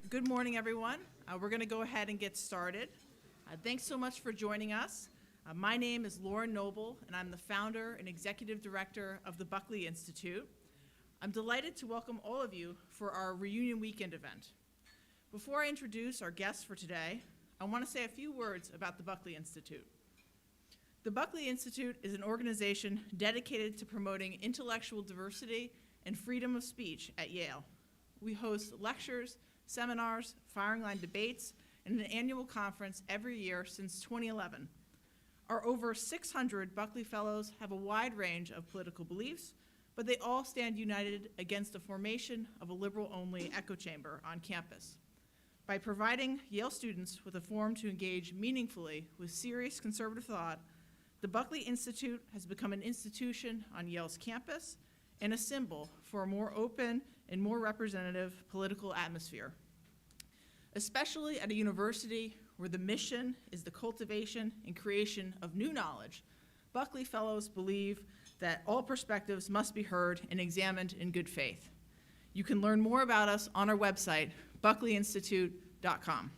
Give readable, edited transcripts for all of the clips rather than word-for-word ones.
Good morning, everyone. We're going to go ahead and get started. Thanks so much for joining us. My name is Lauren Noble, and I'm the founder and executive director of the Buckley Institute. I'm delighted to welcome all of you for our Reunion Weekend event. Before I introduce our guests for today, I want to say a few words about the Buckley Institute. The Buckley Institute is an organization dedicated to promoting intellectual diversity and freedom of speech at Yale. We host lectures, seminars, firing line debates, and an annual conference every year since 2011. Our over 600 Buckley Fellows have a wide range of political beliefs, but they all stand united against the formation of a liberal-only echo chamber on campus. By providing Yale students with a forum to engage meaningfully with serious conservative thought, the Buckley Institute has become an institution on Yale's campus and a symbol for a more open and more representative political atmosphere. Especially at a university where the mission is the cultivation and creation of new knowledge, Buckley Fellows believe that all perspectives must be heard and examined in good faith. You can learn more about us on our website, buckleyinstitute.com.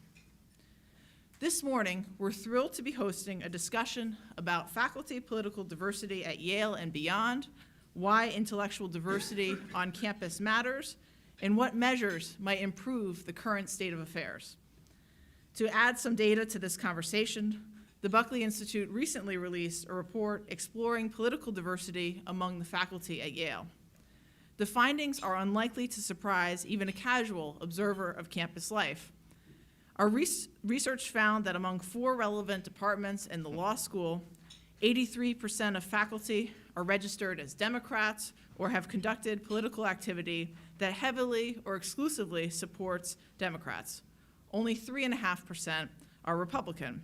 This morning, we're thrilled to be hosting a discussion about faculty political diversity at Yale and beyond, why intellectual diversity on campus matters, and what measures might improve the current state of affairs. To add some data to this conversation, the Buckley Institute recently released a report exploring political diversity among the faculty at Yale. The findings are unlikely to surprise even a casual observer of campus life. Our research found that among 4 relevant departments in the law school, 83% of faculty are registered as Democrats or have conducted political activity that heavily or exclusively supports Democrats. Only 3.5% are Republican.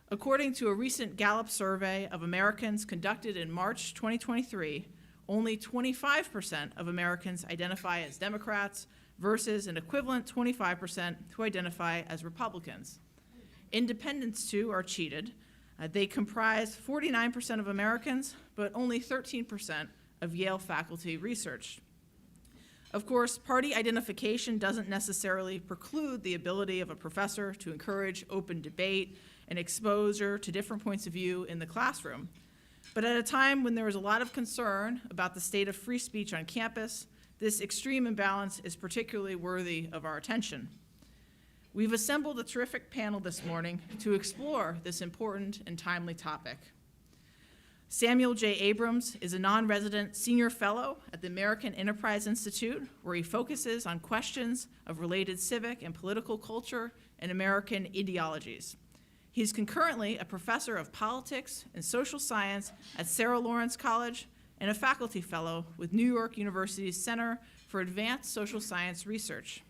According to a recent Gallup survey of Americans conducted in March 2023, only 25% of Americans identify as Democrats versus an equivalent 25% who identify as Republicans. Independents, too, are cheated. They comprise 49% of Americans, but only 13% of Yale faculty researched. Of course, party identification doesn't necessarily preclude the ability of a professor to encourage open debate and exposure to different points of view in the classroom. But at a time when there is a lot of concern about the state of free speech on campus, this extreme imbalance is particularly worthy of our attention. We've assembled a terrific panel this morning to explore this important and timely topic. Samuel J. Abrams is a non-resident senior fellow at the American Enterprise Institute, where he focuses on questions of related civic and political culture and American ideologies. He's concurrently a professor of politics and social science at Sarah Lawrence College and a faculty fellow with New York University's Center for Advanced Social Science Research.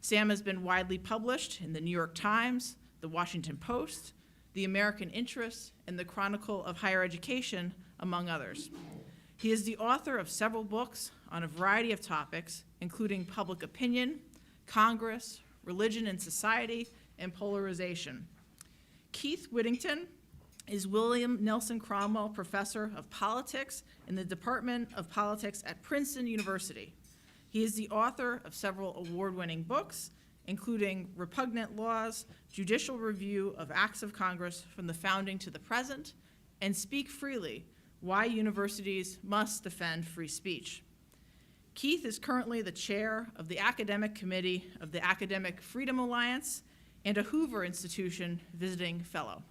Sam has been widely published in the New York Times, the Washington Post, the American Interest, and the Chronicle of Higher Education, among others. He is the author of several books on a variety of topics, including public opinion, Congress, religion and society, and polarization. Keith Whittington is William Nelson Cromwell Professor of Politics in the Department of Politics at Princeton University. He is the author of several award-winning books, including Repugnant Laws, Judicial Review of Acts of Congress from the Founding to the Present, and Speak Freely, Why Universities Must Defend Free Speech. Keith is currently the chair of the Academic Committee of the Academic Freedom Alliance and a Hoover Institution visiting fellow.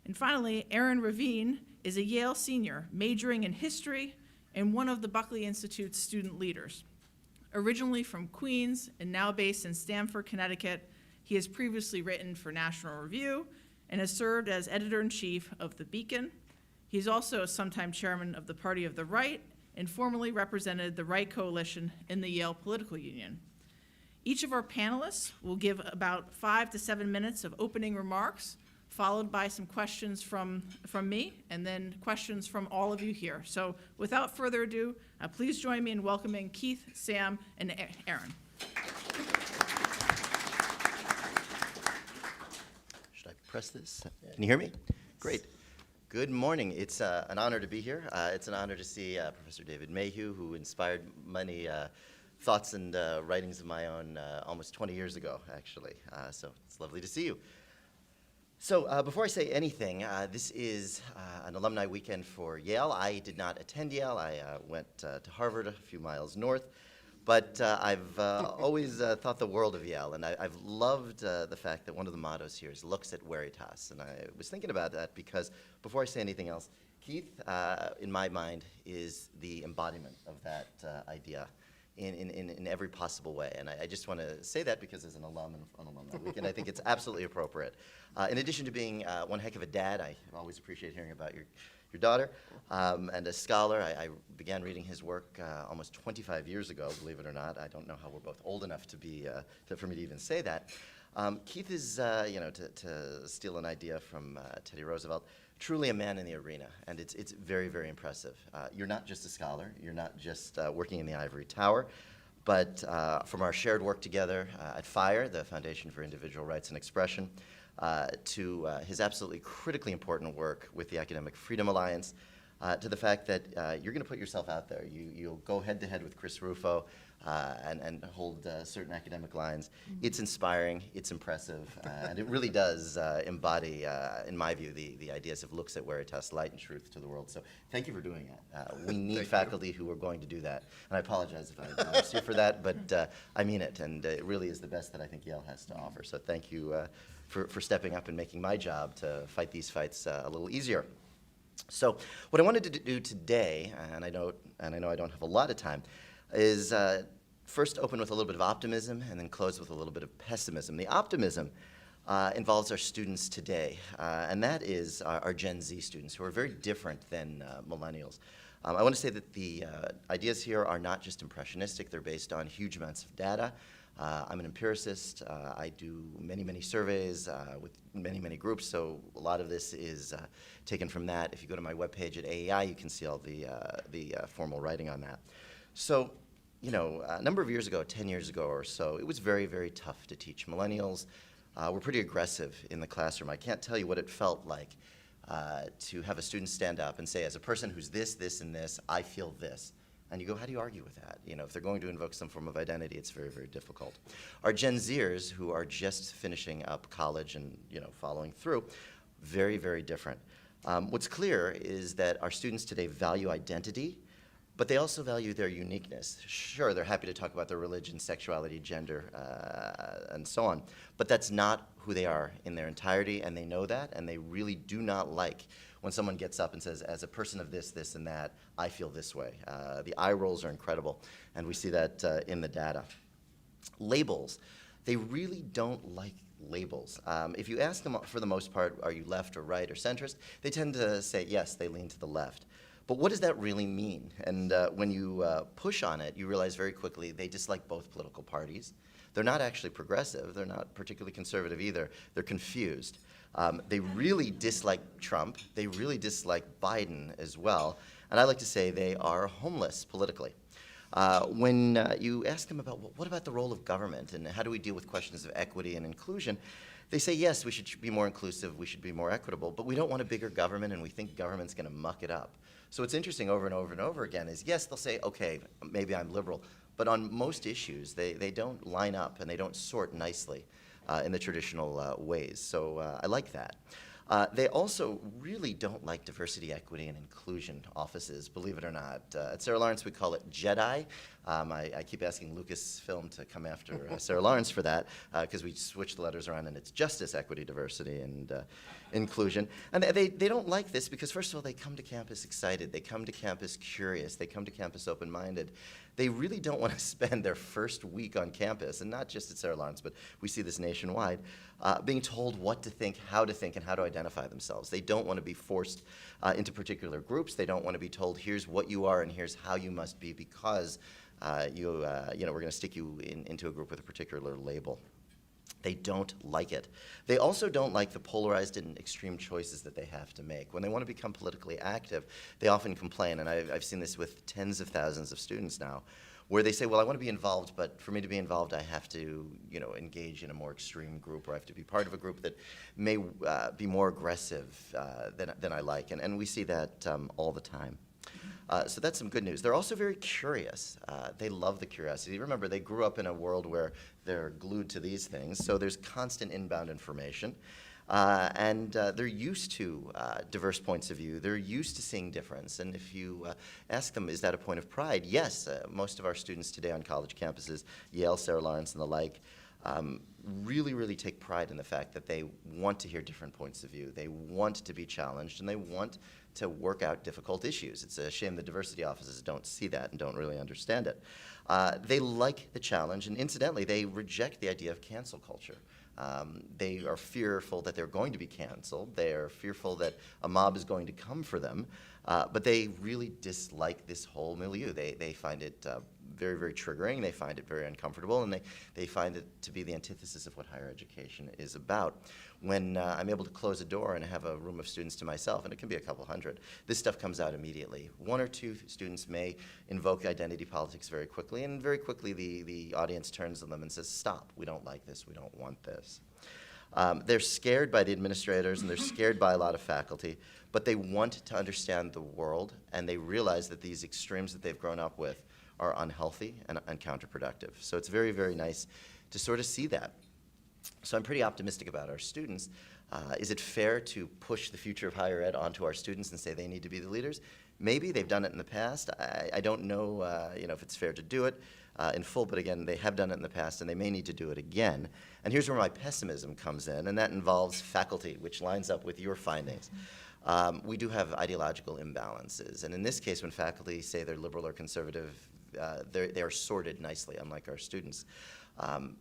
And finally, Aron Ravin is a Yale senior majoring in history and one of the Buckley Institute's student leaders. Originally from Queens and now based in Stamford, Connecticut, he has previously written for National Review and has served as editor-in-chief of The Beacon. He's also a sometime chairman of the Party of the Right and formerly represented the Right Coalition in the Yale Political Union. Each of our panelists will give about 5 to 7 minutes of opening remarks, followed by some questions from me, and then questions from all of you here. So without further ado, please join me in welcoming Keith, Sam, and Aron. Should I press this? Can you hear me? Great. Good morning. It's an honor to be here. It's an honor to see Professor David Mayhew, who inspired many thoughts and writings of my own almost 20 years ago, actually. So it's lovely to see you. So before I say anything, this is an alumni weekend for Yale. I did not attend Yale. I went to Harvard, a few miles north. But I've always thought the world of Yale, and I've loved the fact that one of the mottos here is lux et veritas. And I was thinking about that because before I say anything else, Keith, in my mind, is the embodiment of that idea in every possible way. And I just want to say that because as an alum and on Alumni Weekend, I think it's absolutely appropriate. In addition to being one heck of a dad, I always appreciate hearing about your daughter. And a scholar, I began reading his work almost 25 years ago, believe it or not. I don't know how we're both old enough to be, for me to even say that. Keith is, to steal an idea from Teddy Roosevelt, truly a man in the arena, and it's very, very impressive. You're not just a scholar, you're not just working in the ivory tower, but from our shared work together at FIRE, the Foundation for Individual Rights and Expression, to his absolutely critically important work with the Academic Freedom Alliance, to the fact that you're going to put yourself out there. You'll go head-to-head with Chris Rufo and hold certain academic lines. It's inspiring, it's impressive, and it really does embody, in my view, the ideas of lux et veritas, light and truth to the world. So thank you for doing it. We need faculty who are going to do that. And I apologize if I embarrassed you for that, but I mean it, and it really is the best that I think Yale has to offer. So thank you for stepping up and making my job to fight these fights a little easier. So what I wanted to do today, and I know I don't have a lot of time, is first open with a little bit of optimism and then close with a little bit of pessimism. The optimism involves our students today, and that is our Gen Z students, who are very different than millennials. I want to say that the ideas here are not just impressionistic. They're based on huge amounts of data. I'm an empiricist. I do many surveys with many groups, so a lot of this is taken from that. If you go to my webpage at AEI, you can see all the formal writing on that. So, a number of years ago, 10 years ago or so, it was very tough to teach. Millennials were pretty aggressive in the classroom. I can't tell you what it felt like to have a student stand up and say, as a person who's this, and this, I feel this. And you go, how do you argue with that? If they're going to invoke some form of identity, it's very difficult. Our Gen Zers, who are just finishing up college and following through, very different. What's clear is that our students today value identity, but they also value their uniqueness. Sure, they're happy to talk about their religion, sexuality, gender, and so on, but that's not who they are in their entirety, and they know that, and they really do not like when someone gets up and says, as a person of this, and that, I feel this way. The eye rolls are incredible, and we see that in the data. Labels, they really don't like labels. If you ask them, for the most part, are you left or right or centrist, they tend to say, yes, they lean to the left. But what does that really mean? And when you push on it, you realize very quickly they dislike both political parties. They're not actually progressive. They're not particularly conservative either. They're confused. They really dislike Trump. They really dislike Biden as well. And I like to say they are homeless politically. When you ask them about, well, what about the role of government and how do we deal with questions of equity and inclusion, they say, yes, we should be more inclusive, we should be more equitable, but we don't want a bigger government and we think government's going to muck it up. So what's interesting over and over again is, yes, they'll say, okay, maybe I'm liberal, but on most issues, they don't line up and they don't sort nicely in the traditional ways. So I like that. They also really don't like diversity, equity, and inclusion offices, believe it or not. At Sarah Lawrence, we call it JEDI. I keep asking Lucasfilm to come after Sarah Lawrence for that, because we switch the letters around and it's justice, equity, diversity, and inclusion. And they don't like this because, first of all, they come to campus excited. They come to campus curious. They come to campus open-minded. They really don't want to spend their first week on campus, and not just at Sarah Lawrence, but we see this nationwide, being told what to think, and how to identify themselves. They don't want to be forced into particular groups. They don't want to be told, here's what you are and here's how you must be because we're going to stick you into a group with a particular label. They don't like it. They also don't like the polarized and extreme choices that they have to make. When they want to become politically active, they often complain, and I've seen this with tens of thousands of students now, where they say, well, I want to be involved, but for me to be involved, I have to, engage in a more extreme group, or I have to be part of a group that may be more aggressive than I like, and we see that all the time. So that's some good news. They're also very curious. They love the curiosity. Remember, they grew up in a world where they're glued to these things, so there's constant inbound information. And they're used to diverse points of view. They're used to seeing difference. And if you ask them, is that a point of pride? Yes. Most of our students today on college campuses, Yale, Sarah Lawrence, and the like, really take pride in the fact that they want to hear different points of view. They want to be challenged, and they want to work out difficult issues. It's a shame the diversity offices don't see that and don't really understand it. They like the challenge, and incidentally, they reject the idea of cancel culture. They are fearful that they're going to be canceled. They are fearful that a mob is going to come for them. But they really dislike this whole milieu. They find it very triggering. They find it very uncomfortable, and they find it to be the antithesis of what higher education is about. When I'm able to close a door and have a room of students to myself, and it can be a couple hundred, this stuff comes out immediately. One or two students may invoke identity politics very quickly, and very quickly the audience turns to them and says, stop, we don't like this, we don't want this. They're scared by the administrators, and they're scared by a lot of faculty, but they want to understand the world, and they realize that these extremes that they've grown up with are unhealthy and counterproductive. So it's very nice to sort of see that. So I'm pretty optimistic about our students. Is it fair to push the future of higher ed onto our students and say they need to be the leaders? Maybe. They've done it in the past. I don't know, if it's fair to do it in full, but again, they have done it in the past, and they may need to do it again. And here's where my pessimism comes in, and that involves faculty, which lines up with your findings. We do have ideological imbalances, and in this case, when faculty say they're liberal or conservative, they are sorted nicely, unlike our students.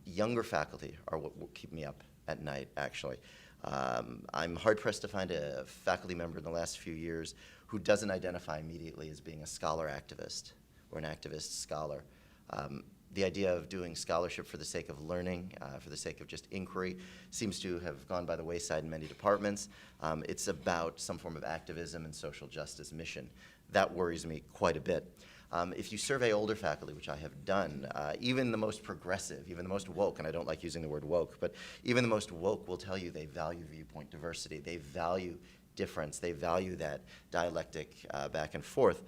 Younger faculty are what will keep me up at night, actually. I'm hard-pressed to find a faculty member in the last few years who doesn't identify immediately as being a scholar activist or an activist scholar. The idea of doing scholarship for the sake of learning, for the sake of just inquiry, seems to have gone by the wayside in many departments. It's about some form of activism and social justice mission. That worries me quite a bit. If you survey older faculty, which I have done, even the most progressive, even the most woke, and I don't like using the word woke, but even the most woke will tell you they value viewpoint diversity. They value difference. They value that dialectic back and forth.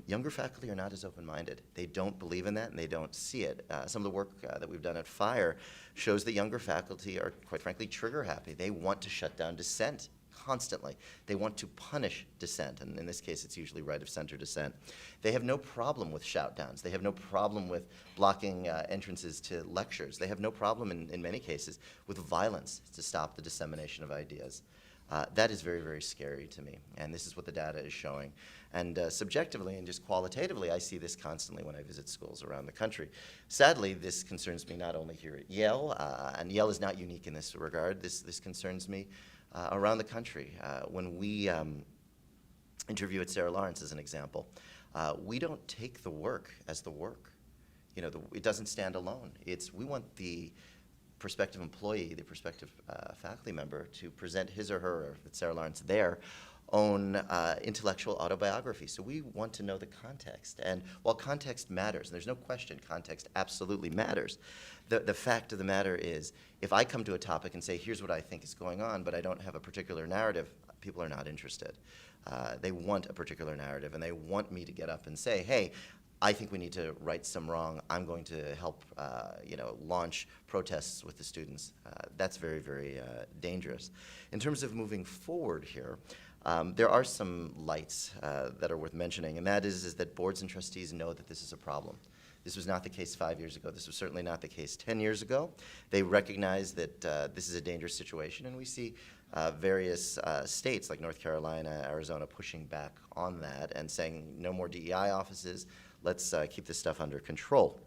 Younger faculty are not as open-minded. They don't believe in that, and they don't see it. Some of the work that we've done at FIRE shows that younger faculty are, quite frankly, trigger-happy. They want to shut down dissent constantly. They want to punish dissent, and in this case, it's usually right-of-center dissent. They have no problem with shout-downs. They have no problem with blocking entrances to lectures. They have no problem, in many cases, with violence to stop the dissemination of ideas. That is very scary to me, and this is what the data is showing. And subjectively and just qualitatively, I see this constantly when I visit schools around the country. Sadly, this concerns me not only here at Yale, and Yale is not unique in this regard. This concerns me around the country. When we interview at Sarah Lawrence, as an example, we don't take the work as the work. It doesn't stand alone. We want the prospective employee, the prospective faculty member, to present his or her, or at Sarah Lawrence, their own intellectual autobiography. So we want to know the context. And while context matters, and there's no question context absolutely matters, the fact of the matter is, if I come to a topic and say, here's what I think is going on, but I don't have a particular narrative, people are not interested. They want a particular narrative, and they want me to get up and say, hey, I think we need to right some wrong. I'm going to help, launch protests with the students. That's very dangerous. In terms of moving forward here, there are some lights that are worth mentioning, and that is that boards and trustees know that this is a problem. This was not the case 5 years ago. This was certainly not the case 10 years ago. They recognize that this is a dangerous situation, and we see various states like North Carolina, Arizona pushing back on that and saying no more DEI offices. Let's keep this stuff under control.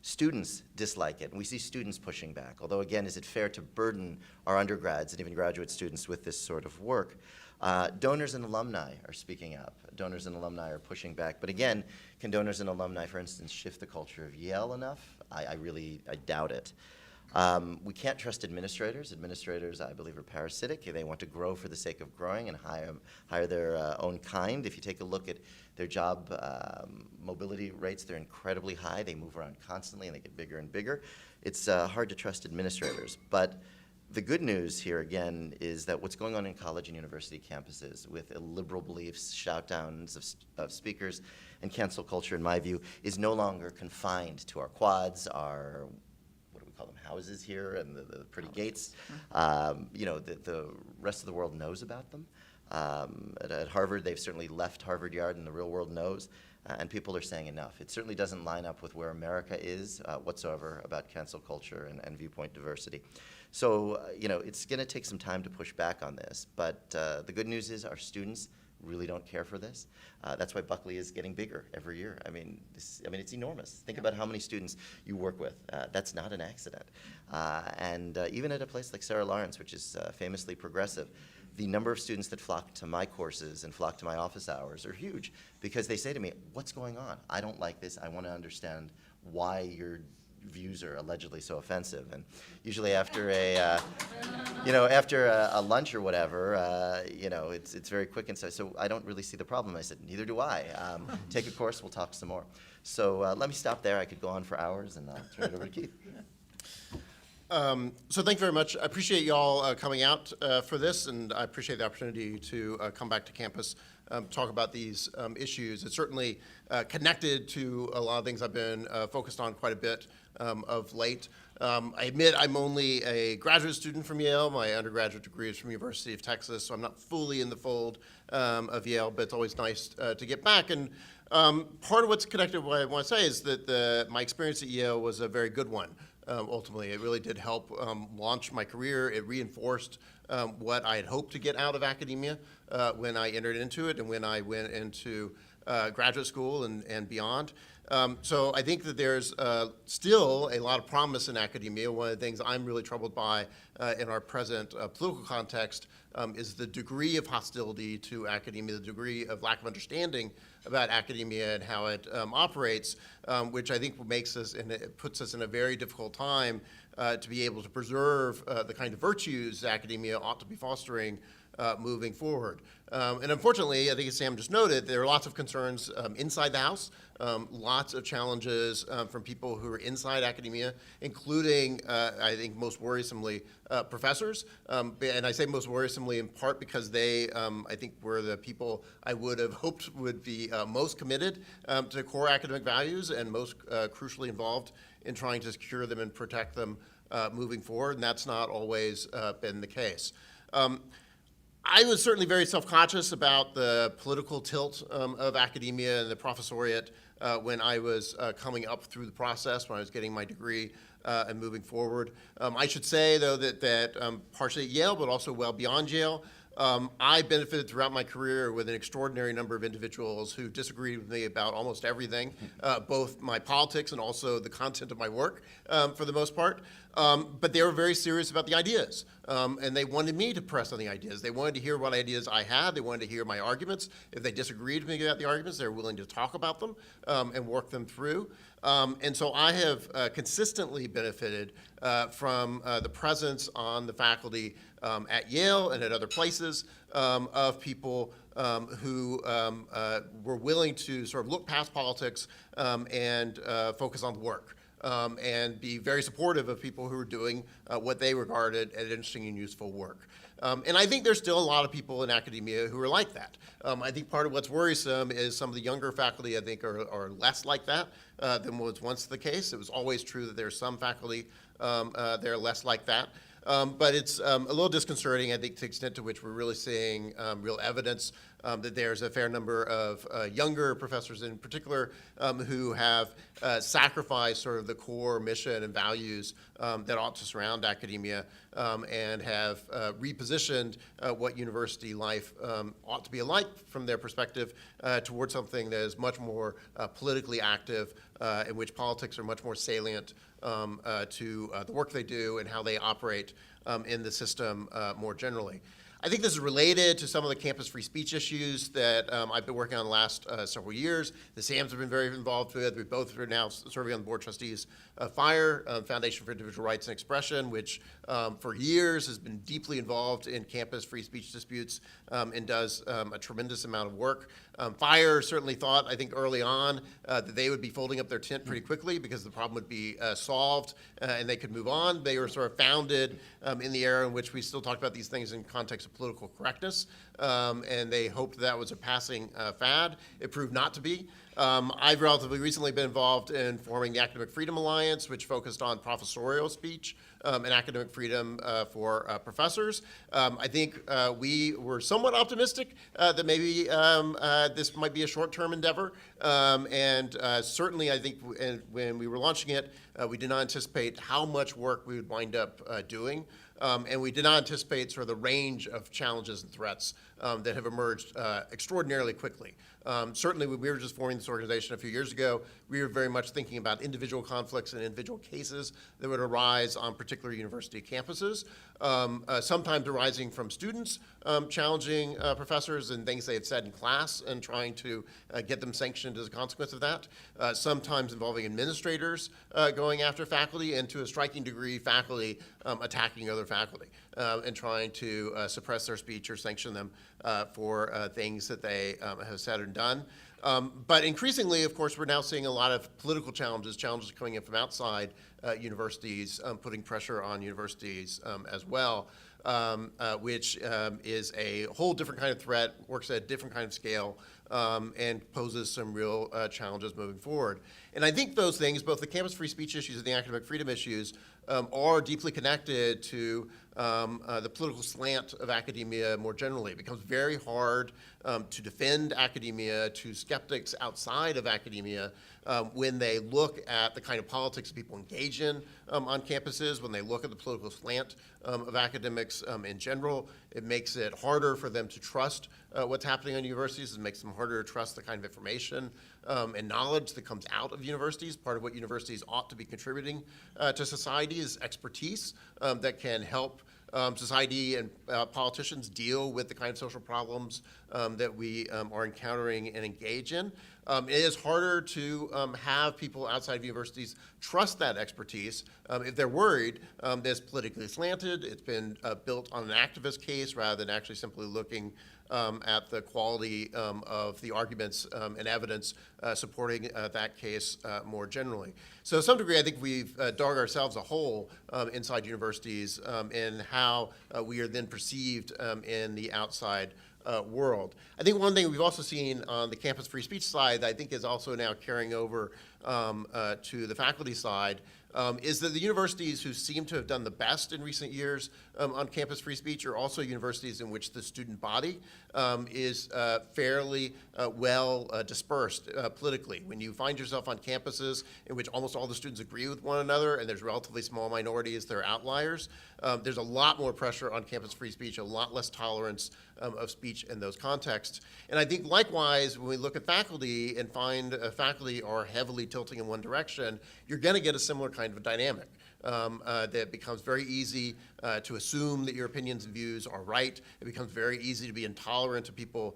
Students dislike it, and we see students pushing back. Although, again, is it fair to burden our undergrads and even graduate students with this sort of work? Donors and alumni are speaking up. Donors and alumni are pushing back. But again, can donors and alumni, for instance, shift the culture of Yale enough? I doubt it. We can't trust administrators. Administrators, I believe, are parasitic. They want to grow for the sake of growing and hire their own kind. If you take a look at their job mobility rates, they're incredibly high. They move around constantly, and they get bigger and bigger. It's hard to trust administrators. But The good news here, again, is that what's going on in college and university campuses with illiberal beliefs, shout-downs of speakers, and cancel culture, in my view, is no longer confined to our quads, our, what do we call them, houses here, and the pretty gates. The rest of the world knows about them. At Harvard, they've certainly left Harvard Yard, and the real world knows. And people are saying enough. It certainly doesn't line up with where America is whatsoever about cancel culture and viewpoint diversity. So, it's going to take some time to push back on this. But the good news is our students really don't care for this. That's why Buckley is getting bigger every year. It's enormous. Think about how many students you work with. That's not an accident. And even at a place like Sarah Lawrence, which is famously progressive, the number of students that flock to my courses and flock to my office hours are huge because they say to me, what's going on? I don't like this. I want to understand why your views are allegedly so offensive. And usually after a lunch or whatever, it's very quick and so I don't really see the problem. I said, neither do I. Take a course, we'll talk some more. So let me stop there. I could go on for hours, and I'll turn it over to Keith. So thank you very much. I appreciate you all coming out for this, and I appreciate the opportunity to come back to campus, talk about these issues. It's certainly connected to a lot of things I've been focused on quite a bit of late. I admit I'm only a graduate student from Yale. My undergraduate degree is from University of Texas, so I'm not fully in the fold of Yale, but it's always nice to get back. And part of what's connected to what I want to say is that my experience at Yale was a very good one. Ultimately, it really did help launch my career. It reinforced what I had hoped to get out of academia when I entered into it and when I went into graduate school and beyond. So I think that there's still a lot of promise in academia. One of the things I'm really troubled by in our present political context is the degree of hostility to academia, the degree of lack of understanding about academia and how it operates, which I think makes us and it puts us in a very difficult time to be able to preserve the kind of virtues academia ought to be fostering moving forward. And unfortunately, I think as Sam just noted, there are lots of concerns inside the House, lots of challenges from people who are inside academia, including, I think most worrisomely, professors. And I say most worrisomely in part because they, I think, were the people I would have hoped would be most committed to core academic values and most crucially involved in trying to secure them and protect them moving forward, and that's not always been the case. I was certainly very self-conscious about the political tilt of academia and the professoriate when I was coming up through the process, when I was getting my degree and moving forward. I should say, though, that partially at Yale, but also well beyond Yale, I benefited throughout my career with an extraordinary number of individuals who disagreed with me about almost everything, both my politics and also the content of my work, for the most part. But they were very serious about the ideas, and they wanted me to press on the ideas. They wanted to hear what ideas I had. They wanted to hear my arguments. If they disagreed with me about the arguments, they were willing to talk about them and work them through. And so I have consistently benefited from the presence on the faculty at Yale and at other places of people who were willing to sort of look past politics and focus on the work. And be very supportive of people who are doing what they regarded as interesting and useful work. And I think there's still a lot of people in academia who are like that. I think part of what's worrisome is some of the younger faculty, I think, are less like that than was once the case. It was always true that there are some faculty that are less like that. But it's a little disconcerting, I think, to the extent to which we're really seeing real evidence that there's a fair number of younger professors in particular who have sacrificed sort of the core mission and values that ought to surround academia and have repositioned what university life ought to be like from their perspective towards something that is much more politically active, in which politics are much more salient to the work they do and how they operate in the system more generally. I think this is related to some of the campus free speech issues that I've been working on the last several years. The SAMs have been very involved with. We both are now serving on the board of trustees of FIRE, Foundation for Individual Rights and Expression, which for years has been deeply involved in campus free speech disputes and does a tremendous amount of work. FIRE certainly thought, I think early on, that they would be folding up their tent pretty quickly because the problem would be solved and they could move on. They were sort of founded in the era in which we still talk about these things in context of political correctness, and they hoped that was a passing fad. It proved not to be. I've relatively recently been involved in forming the Academic Freedom Alliance, which focused on professorial speech and academic freedom for professors. I think we were somewhat optimistic that maybe this might be a short-term endeavor, and certainly I think when we were launching it, we did not anticipate how much work we would wind up doing. And we did not anticipate sort of the range of challenges and threats that have emerged extraordinarily quickly. Certainly, when we were just forming this organization a few years ago, we were very much thinking about individual conflicts and individual cases that would arise on particular university campuses, sometimes arising from students challenging professors and things they had said in class and trying to get them sanctioned as a consequence of that, sometimes involving administrators going after faculty, and to a striking degree, faculty attacking other faculty and trying to suppress their speech or sanction them for things that they have said or done. But increasingly, of course, we're now seeing a lot of political challenges coming in from outside universities, putting pressure on universities as well, which is a whole different kind of threat, works at a different kind of scale, and poses some real challenges moving forward. And I think those things, both the campus free speech issues and the academic freedom issues, are deeply connected to the political slant of academia more generally. It becomes very hard to defend academia to skeptics outside of academia when they look at the kind of politics people engage in on campuses, when they look at the political slant of academics in general. It makes it harder for them to trust what's happening on universities. It makes them harder to trust the kind of information and knowledge that comes out of universities. Part of what universities ought to be contributing to society is expertise that can help society and politicians deal with the kind of social problems that we are encountering and engage in. It is harder to have people outside of universities trust that expertise if they're worried that it's politically slanted, it's been built on an activist case rather than actually simply looking at the quality of the arguments and evidence supporting that case more generally. So to some degree, I think we've dug ourselves a hole inside universities in how we are then perceived in the outside world. I think one thing we've also seen on the campus free speech side that I think is also now carrying over to the faculty side is that the universities who seem to have done the best in recent years on campus free speech are also universities in which the student body is fairly well dispersed politically. When you find yourself on campuses in which almost all the students agree with one another and there's relatively small minorities that are outliers, there's a lot more pressure on campus free speech, a lot less tolerance of speech in those contexts. And I think likewise, when we look at faculty and find faculty are heavily tilting in one direction, you're going to get a similar kind of a dynamic. That becomes very easy to assume that your opinions and views are right. It becomes very easy to be intolerant to people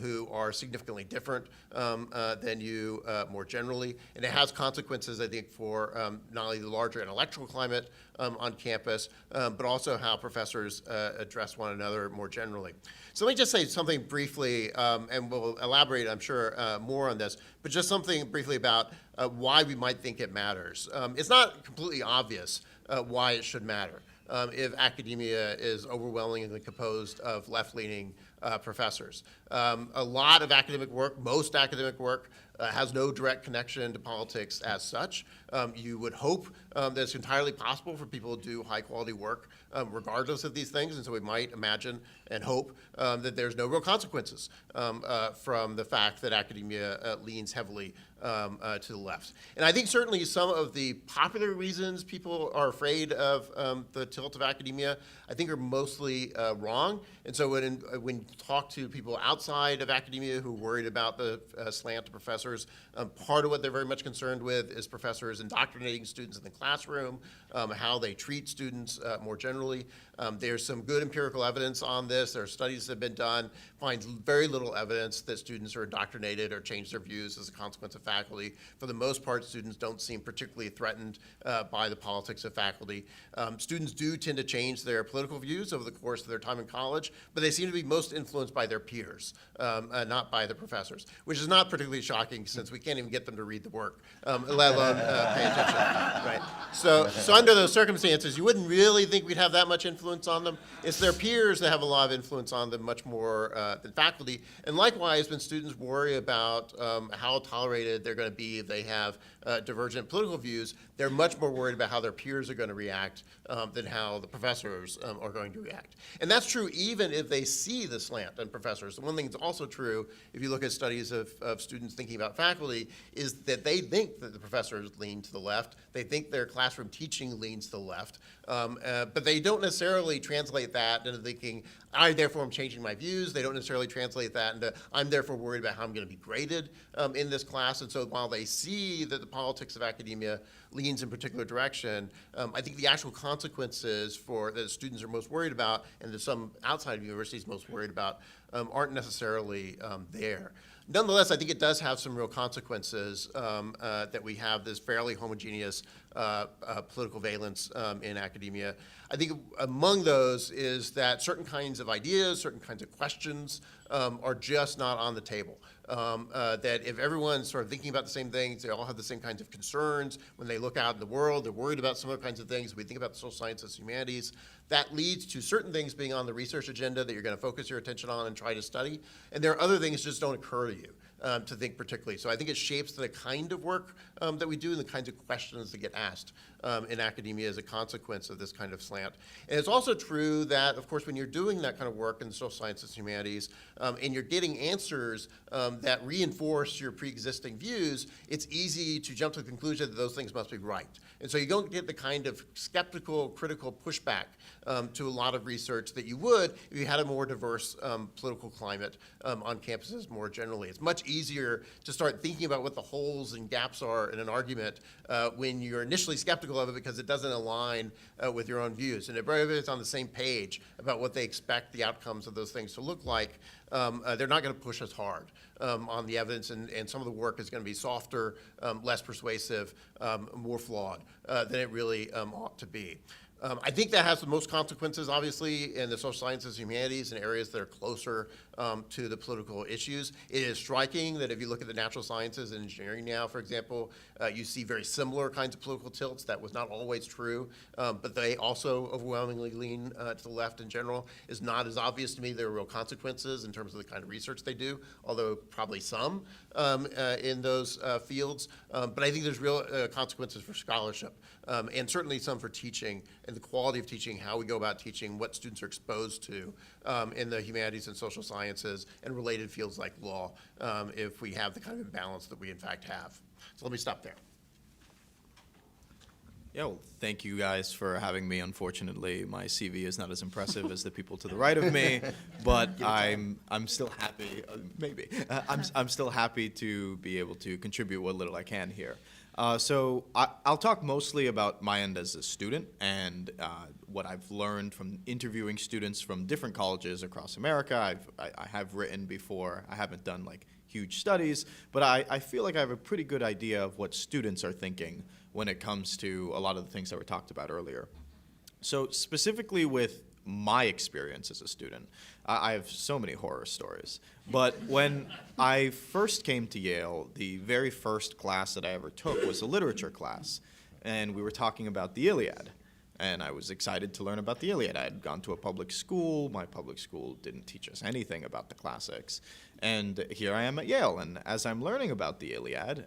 who are significantly different than you more generally. And it has consequences, I think, for not only the larger intellectual climate on campus, but also how professors address one another more generally. So let me just say something briefly, and we'll elaborate, I'm sure, more on this, but just something briefly about why we might think it matters. It's not completely obvious why it should matter if academia is overwhelmingly composed of left-leaning professors. A lot of academic work, most academic work, has no direct connection to politics as such. You would hope that it's entirely possible for people to do high-quality work regardless of these things, and so we might imagine and hope that there's no real consequences from the fact that academia leans heavily to the left. And I think certainly some of the popular reasons people are afraid of the tilt of academia, I think are mostly wrong. And so when you talk to people outside of academia who are worried about the slant to professors, part of what they're very much concerned with is professors indoctrinating students in the classroom, how they treat students more generally. There's some good empirical evidence on this. There are studies that have been done, finds very little evidence that students are indoctrinated or change their views as a consequence of faculty. For the most part, students don't seem particularly threatened by the politics of faculty. Students do tend to change their political views over the course of their time in college, but they seem to be most influenced by their peers, not by the professors, which is not particularly shocking since we can't even get them to read the work, let alone pay attention. Right? So under those circumstances, you wouldn't really think we'd have that much influence on them. It's their peers that have a lot of influence on them, much more than faculty. And likewise, when students worry about how tolerated they're going to be if they have divergent political views, they're much more worried about how their peers are going to react than how the professors are going to react. And that's true even if they see the slant on professors. The one thing that's also true, if you look at studies of students thinking about faculty, is that they think that the professors lean to the left. They think their classroom teaching leans to the left. But they don't necessarily translate that into thinking, I therefore am changing my views. They don't necessarily translate that into, I'm therefore worried about how I'm going to be graded in this class. And so while they see that the politics of academia leans in a particular direction, I think the actual consequences for that students are most worried about, and that some outside of universities most worried about, aren't necessarily there. Nonetheless, I think it does have some real consequences that we have this fairly homogeneous political valence in academia. I think among those is that certain kinds of ideas, certain kinds of questions are just not on the table. That if everyone's sort of thinking about the same things, they all have the same kinds of concerns. When they look out in the world, they're worried about similar kinds of things. We think about the social sciences, humanities. That leads to certain things being on the research agenda that you're going to focus your attention on and try to study. And there are other things that just don't occur to you to think particularly. So I think it shapes the kind of work that we do and the kinds of questions that get asked in academia as a consequence of this kind of slant. And it's also true that, of course, when you're doing that kind of work in the social sciences and humanities, and you're getting answers that reinforce your pre-existing views, it's easy to jump to the conclusion that those things must be right. And so you don't get the kind of skeptical, critical pushback to a lot of research that you would if you had a more diverse political climate on campuses more generally. It's much easier to start thinking about what the holes and gaps are in an argument when you're initially skeptical of it because it doesn't align with your own views. And if everybody's on the same page about what they expect the outcomes of those things to look like, they're not going to push as hard on the evidence, and some of the work is going to be softer, less persuasive, more flawed than it really ought to be. I think that has the most consequences, obviously, in the social sciences, humanities, and areas that are closer to the political issues. It is striking that if you look at the natural sciences and engineering now, for example, you see very similar kinds of political tilts. That was not always true, but they also overwhelmingly lean to the left in general. It's not as obvious to me there are real consequences in terms of the kind of research they do, although probably some in those fields. But I think there's real consequences for scholarship, and certainly some for teaching and the quality of teaching, how we go about teaching, what students are exposed to in the humanities and social sciences and related fields like law, if we have the kind of imbalance that we in fact have. So let me stop there. Yeah, well, thank you guys for having me. Unfortunately, my CV is not as impressive as the people to the right of me, but I'm still happy. Maybe I'm still happy to be able to contribute what little I can here. So I'll talk mostly about my end as a student and what I've learned from interviewing students from different colleges across America. I have written before. I haven't done like huge studies, but I feel like I have a pretty good idea of what students are thinking when it comes to a lot of the things that were talked about earlier. So specifically with my experience as a student, I have so many horror stories. But when I first came to Yale, the very first class that I ever took was a literature class. And we were talking about the Iliad. And I was excited to learn about the Iliad. I had gone to a public school. My public school didn't teach us anything about the classics. And here I am at Yale. And as I'm learning about the Iliad,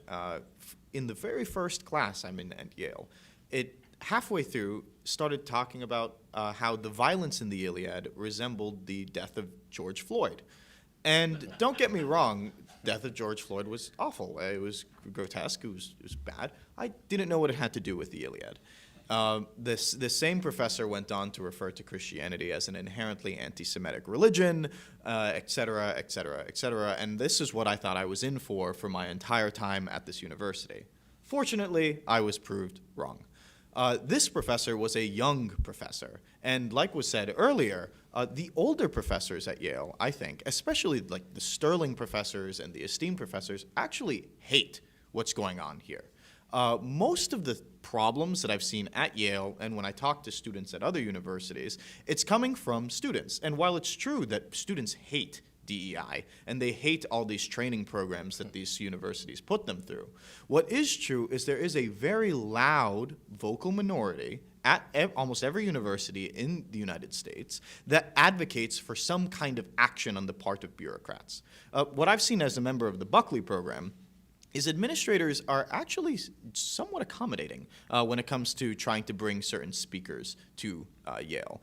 in the very first class I'm in at Yale, it halfway through started talking about how the violence in the Iliad resembled the death of George Floyd. And don't get me wrong, death of George Floyd was awful. It was grotesque. It was bad. I didn't know what it had to do with the Iliad. This same professor went on to refer to Christianity as an inherently anti-Semitic religion, et cetera, et cetera, et cetera. And this is what I thought I was in for my entire time at this university. Fortunately, I was proved wrong. This professor was a young professor. And like was said earlier, the older professors at Yale, I think, especially like the sterling professors and the esteemed professors, actually hate what's going on here. Most of the problems that I've seen at Yale and when I talk to students at other universities, it's coming from students. And while it's true that students hate DEI and they hate all these training programs that these universities put them through, what is true is there is a very loud vocal minority at almost every university in the United States that advocates for some kind of action on the part of bureaucrats. What I've seen as a member of the Buckley program is administrators are actually somewhat accommodating when it comes to trying to bring certain speakers to Yale.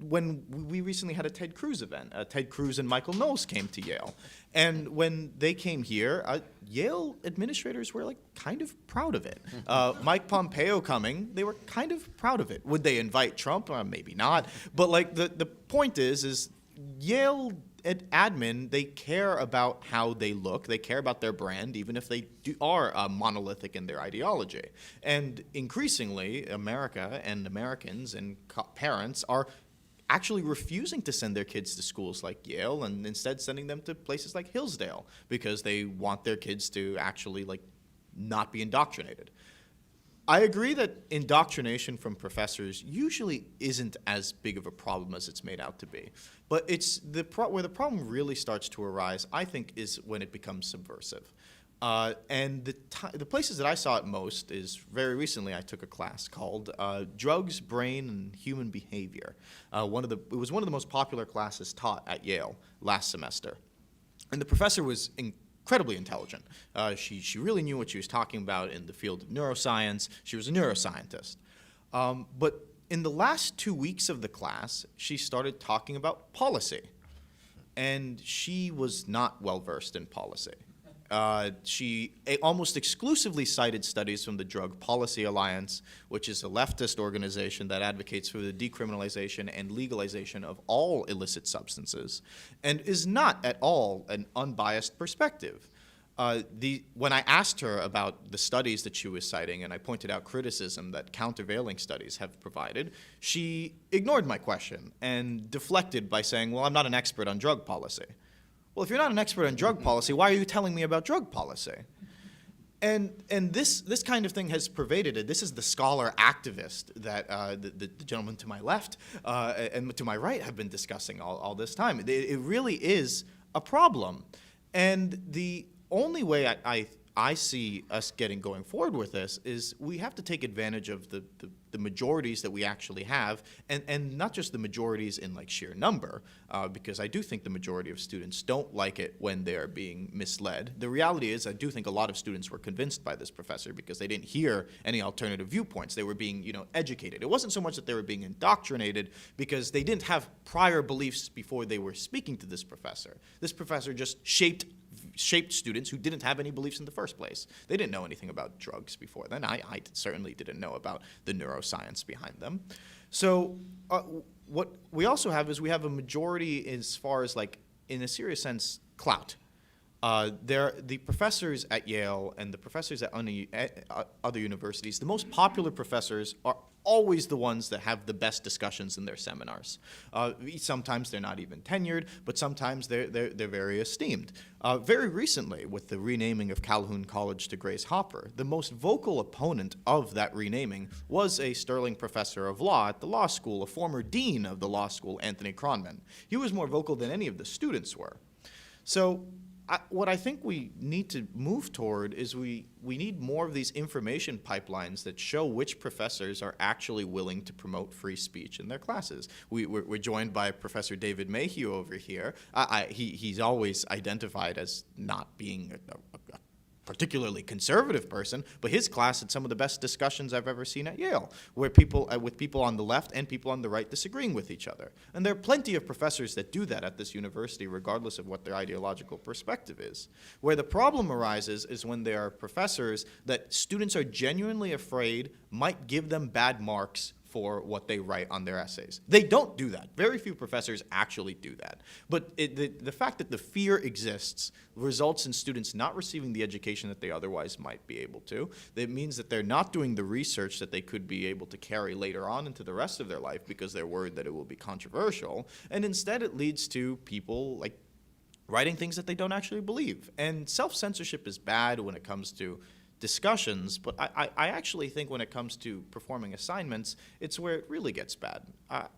When we recently had a Ted Cruz event, Ted Cruz and Michael Knowles came to Yale. And when they came here, Yale administrators were like kind of proud of it. Mike Pompeo coming, they were kind of proud of it. Would they invite Trump? Maybe not. But like the point is Yale admin, they care about how they look. They care about their brand, even if they are monolithic in their ideology. And increasingly, America and Americans and parents are actually refusing to send their kids to schools like Yale and instead sending them to places like Hillsdale because they want their kids to actually like not be indoctrinated. I agree that indoctrination from professors usually isn't as big of a problem as it's made out to be. But it's where the problem really starts to arise, I think, is when it becomes subversive. And the places that I saw it most is very recently I took a class called Drugs, Brain, and Human Behavior. It was one of the most popular classes taught at Yale last semester. And the professor was incredibly intelligent. She really knew what she was talking about in the field of neuroscience. She was a neuroscientist. But in the last 2 weeks of the class, she started talking about policy. And she was not well-versed in policy. She almost exclusively cited studies from the Drug Policy Alliance, which is a leftist organization that advocates for the decriminalization and legalization of all illicit substances, and is not at all an unbiased perspective. When I asked her about the studies that she was citing, and I pointed out criticism that countervailing studies have provided, she ignored my question and deflected by saying, well, I'm not an expert on drug policy. Well, if you're not an expert on drug policy, why are you telling me about drug policy? And this kind of thing has pervaded it. This is the scholar activist that the gentleman to my left and to my right have been discussing all this time. It really is a problem. And the only way I see us going forward with this is we have to take advantage of the majorities that we actually have, and not just the majorities in like sheer number, because I do think the majority of students don't like it when they're being misled. The reality is I do think a lot of students were convinced by this professor because they didn't hear any alternative viewpoints. They were being, educated. It wasn't so much that they were being indoctrinated because they didn't have prior beliefs before they were speaking to this professor. This professor just shaped students who didn't have any beliefs in the first place. They didn't know anything about drugs before then. I certainly didn't know about the neuroscience behind them. So what we also have is we have a majority as far as like, in a serious sense, clout. The professors at Yale and the professors at other universities, the most popular professors are always the ones that have the best discussions in their seminars. Sometimes they're not even tenured, but sometimes they're very esteemed. Very recently, with the renaming of Calhoun College to Grace Hopper, the most vocal opponent of that renaming was a Sterling professor of law at the law school, a former dean of the law school, Anthony Cronman. He was more vocal than any of the students were. So what I think we need to move toward is we need more of these information pipelines that show which professors are actually willing to promote free speech in their classes. We're joined by Professor David Mayhew over here. He's always identified as not being a particularly conservative person, but his class had some of the best discussions I've ever seen at Yale, where with people on the left and people on the right disagreeing with each other. And there are plenty of professors that do that at this university, regardless of what their ideological perspective is. Where the problem arises is when there are professors that students are genuinely afraid might give them bad marks for what they write on their essays. They don't do that. Very few professors actually do that. But the fact that the fear exists results in students not receiving the education that they otherwise might be able to. It means that they're not doing the research that they could be able to carry later on into the rest of their life because they're worried that it will be controversial. And instead it leads to people like writing things that they don't actually believe. And self-censorship is bad when it comes to discussions, but I actually think when it comes to performing assignments, it's where it really gets bad.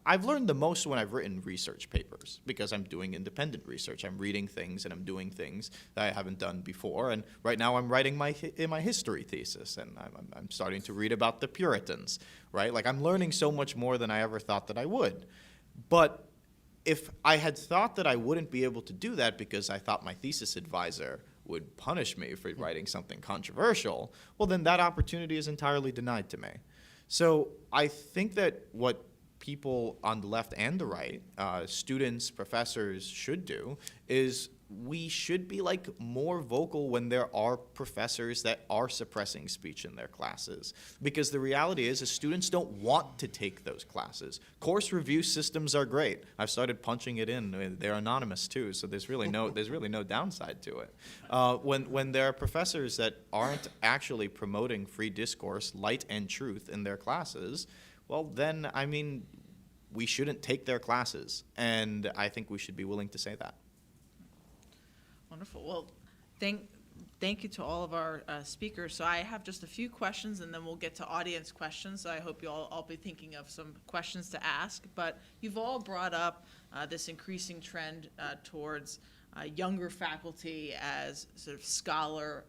I've learned the most when I've written research papers because I'm doing independent research. I'm reading things and I'm doing things that I haven't done before. And right now I'm writing my history thesis, and I'm starting to read about the Puritans, right? Like, I'm learning so much more than I ever thought that I would. But if I had thought that I wouldn't be able to do that because I thought my thesis advisor would punish me for writing something controversial, well, then that opportunity is entirely denied to me. So I think that what people on the left and the right, students, professors, should do is we should be like more vocal when there are professors that are suppressing speech in their classes. Because the reality is students don't want to take those classes. Course review systems are great. I've started punching it in. They're anonymous too, so there's really no downside to it. When there are professors that aren't actually promoting free discourse, light and truth in their classes, well then, I mean, we shouldn't take their classes. And I think we should be willing to say that. Wonderful. Well, thank you to all of our speakers. So I have just a few questions, and then we'll get to audience questions. So I hope you all be thinking of some questions to ask. But you've all brought up this increasing trend towards younger faculty as sort of scholar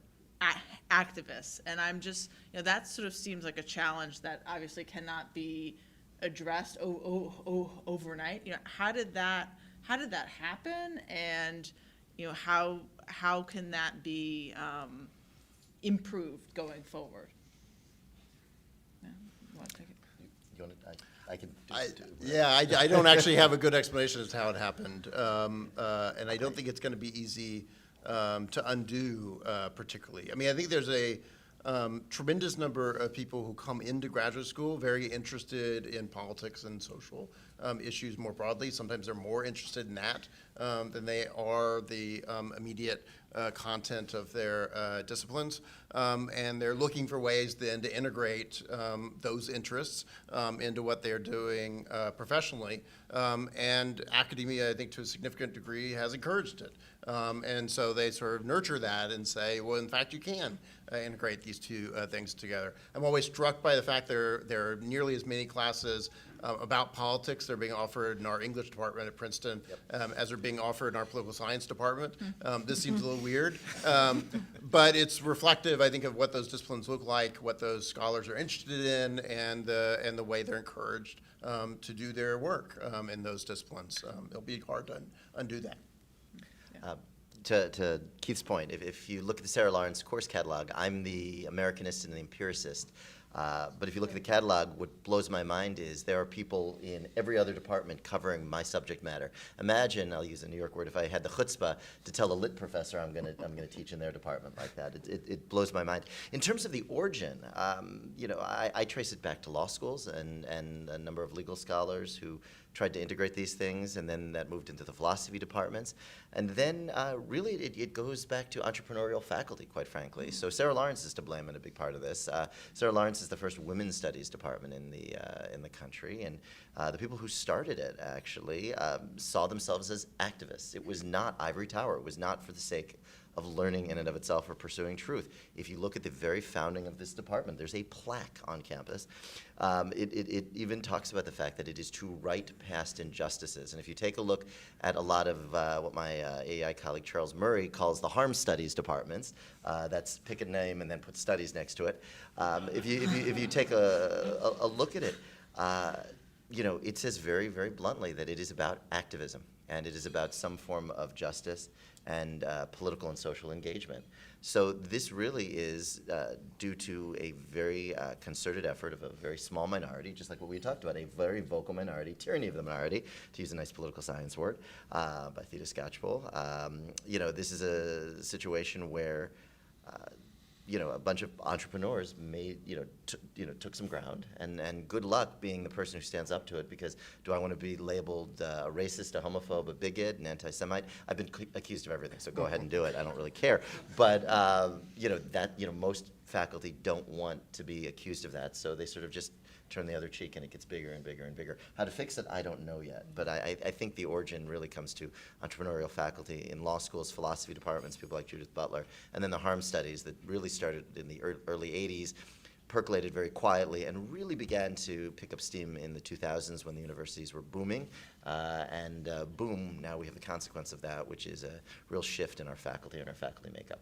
activists. And I'm just, that sort of seems like a challenge that obviously cannot be addressed overnight. How did that happen? And how can that be improved going forward? Yeah, you want to take it? You want to, I can do it too. Yeah, I don't actually have a good explanation as to how it happened. And I don't think it's going to be easy to undo particularly. I mean, I think there's a tremendous number of people who come into graduate school very interested in politics and social issues more broadly. Sometimes they're more interested in that than they are the immediate content of their disciplines. And they're looking for ways then to integrate those interests into what they're doing professionally. And academia, I think, to a significant degree, has encouraged it. And so they sort of nurture that and say, well, in fact, you can integrate these two things together. I'm always struck by the fact there are nearly as many classes about politics that are being offered in our English department at Princeton as are being offered in our political science department. This seems a little weird, but it's reflective, I think, of what those disciplines look like, what those scholars are interested in, and the way they're encouraged to do their work in those disciplines. It'll be hard to undo that. To Keith's point, if you look at the Sarah Lawrence course catalog, I'm the Americanist and the empiricist. But if you look at the catalog, what blows my mind is there are people in every other department covering my subject matter. Imagine, I'll use a New York word, if I had the chutzpah to tell a lit professor I'm going to teach in their department like that. It blows my mind. In terms of the origin, I trace it back to law schools and a number of legal scholars who tried to integrate these things, and then that moved into the philosophy departments. And then really it goes back to entrepreneurial faculty, quite frankly. So Sarah Lawrence is to blame in a big part of this. Sarah Lawrence is the first women's studies department in the country, and the people who started it actually saw themselves as activists. It was not ivory tower. It was not for the sake of learning in and of itself or pursuing truth. If you look at the very founding of this department, there's a plaque on campus. It even talks about the fact that it is to right past injustices. And if you take a look at a lot of what my AEI colleague Charles Murray calls the harm studies departments, that's pick a name and then put studies next to it. If you take a look at it, it says very, very bluntly that it is about activism, and it is about some form of justice and political and social engagement. So this really is due to a very concerted effort of a very small minority, just like what we talked about, a very vocal minority, tyranny of the minority, to use a nice political science word, by Theda Skocpol. This is a situation where a bunch of entrepreneurs took some ground, and good luck being the person who stands up to it, because do I want to be labeled a racist, a homophobe, a bigot, an anti-Semite? I've been accused of everything, so go ahead and do it. I don't really care. But, most faculty don't want to be accused of that, so they sort of just turn the other cheek, and it gets bigger and bigger and bigger. How to fix it, I don't know yet, but I think the origin really comes to entrepreneurial faculty in law schools, philosophy departments, people like Judith Butler, and then the harm studies that really started in the early 80s, percolated very quietly, and really began to pick up steam in the 2000s when the universities were booming, boom, now we have the consequence of that, which is a real shift in our faculty and our faculty makeup.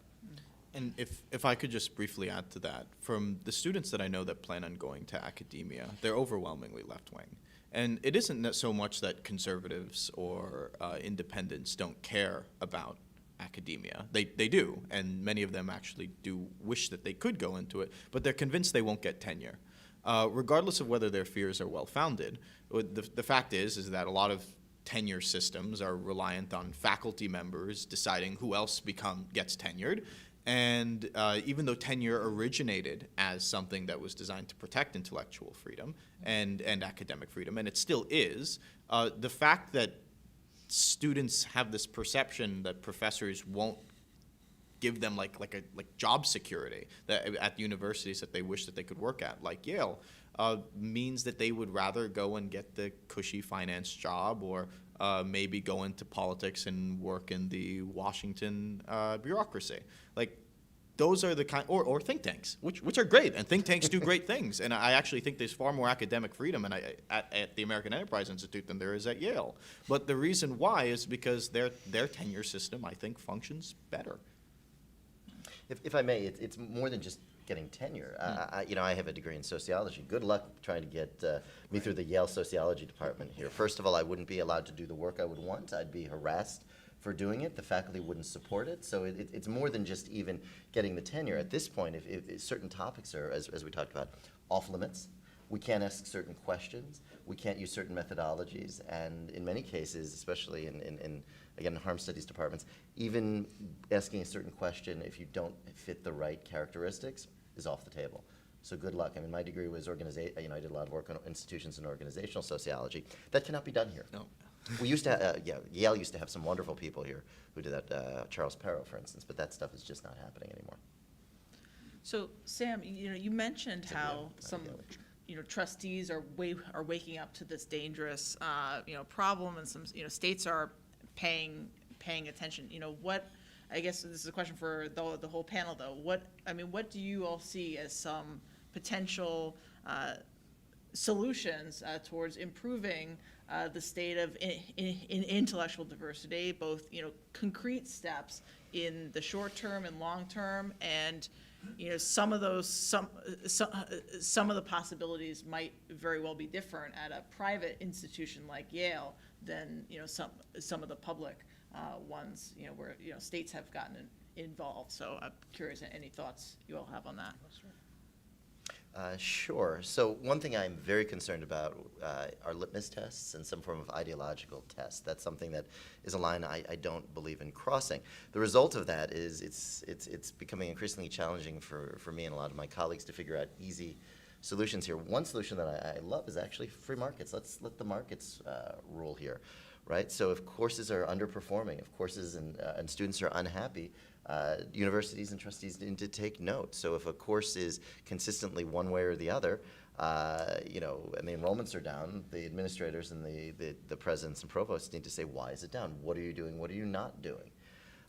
And if I could just briefly add to that, from the students that I know that plan on going to academia, they're overwhelmingly left-wing. And it isn't so much that conservatives or independents don't care about academia. They do, and many of them actually do wish that they could go into it, but they're convinced they won't get tenure. Regardless of whether their fears are well-founded, the fact is that a lot of tenure systems are reliant on faculty members deciding who else gets tenured. And even though tenure originated as something that was designed to protect intellectual freedom and academic freedom, and it still is, the fact that students have this perception that professors won't give them like job security at universities that they wish that they could work at, like Yale, means that they would rather go and get the cushy finance job, or maybe go into politics and work in the Washington bureaucracy. Like, those are the kind, or think tanks, which are great, and think tanks do great things. And I actually think there's far more academic freedom at the American Enterprise Institute than there is at Yale. But the reason why is because their tenure system, I think, functions better. If I may, it's more than just getting tenure. I have a degree in sociology. Good luck trying to get me through the Yale sociology department here. First of all, I wouldn't be allowed to do the work I would want. I'd be harassed for doing it. The faculty wouldn't support it. So it's more than just even getting the tenure. At this point, if certain topics are, as we talked about, off limits, we can't ask certain questions, we can't use certain methodologies, and in many cases, especially in again, harm studies departments, even asking a certain question, if you don't fit the right characteristics, is off the table. So good luck. I mean, my degree was I did a lot of work on institutions and organizational sociology. That cannot be done here. No. We used to, Yale used to have some wonderful people here who did that, Charles Perrow, for instance, but that stuff is just not happening anymore. So, Sam, you mentioned how some trustees are waking up to this dangerous problem, and some states are paying attention. I guess this is a question for the whole panel, though. What do you all see as some potential solutions towards improving the state of in intellectual diversity, both concrete steps in the short term and long term, and some of the possibilities might very well be different at a private institution like Yale than some of the public ones where states have gotten involved. So I'm curious, any thoughts you all have on that? Sure. So one thing I'm very concerned about are litmus tests and some form of ideological test. That's something that is a line I don't believe in crossing. The result of that is it's becoming increasingly challenging for me and a lot of my colleagues to figure out easy solutions here. One solution that I love is actually free markets. Let's let the markets rule here, right? So if courses are underperforming, if courses and students are unhappy, universities and trustees need to take note. So if a course is consistently one way or the other, and the enrollments are down, the administrators and the presidents and provosts need to say, why is it down? What are you doing? What are you not doing?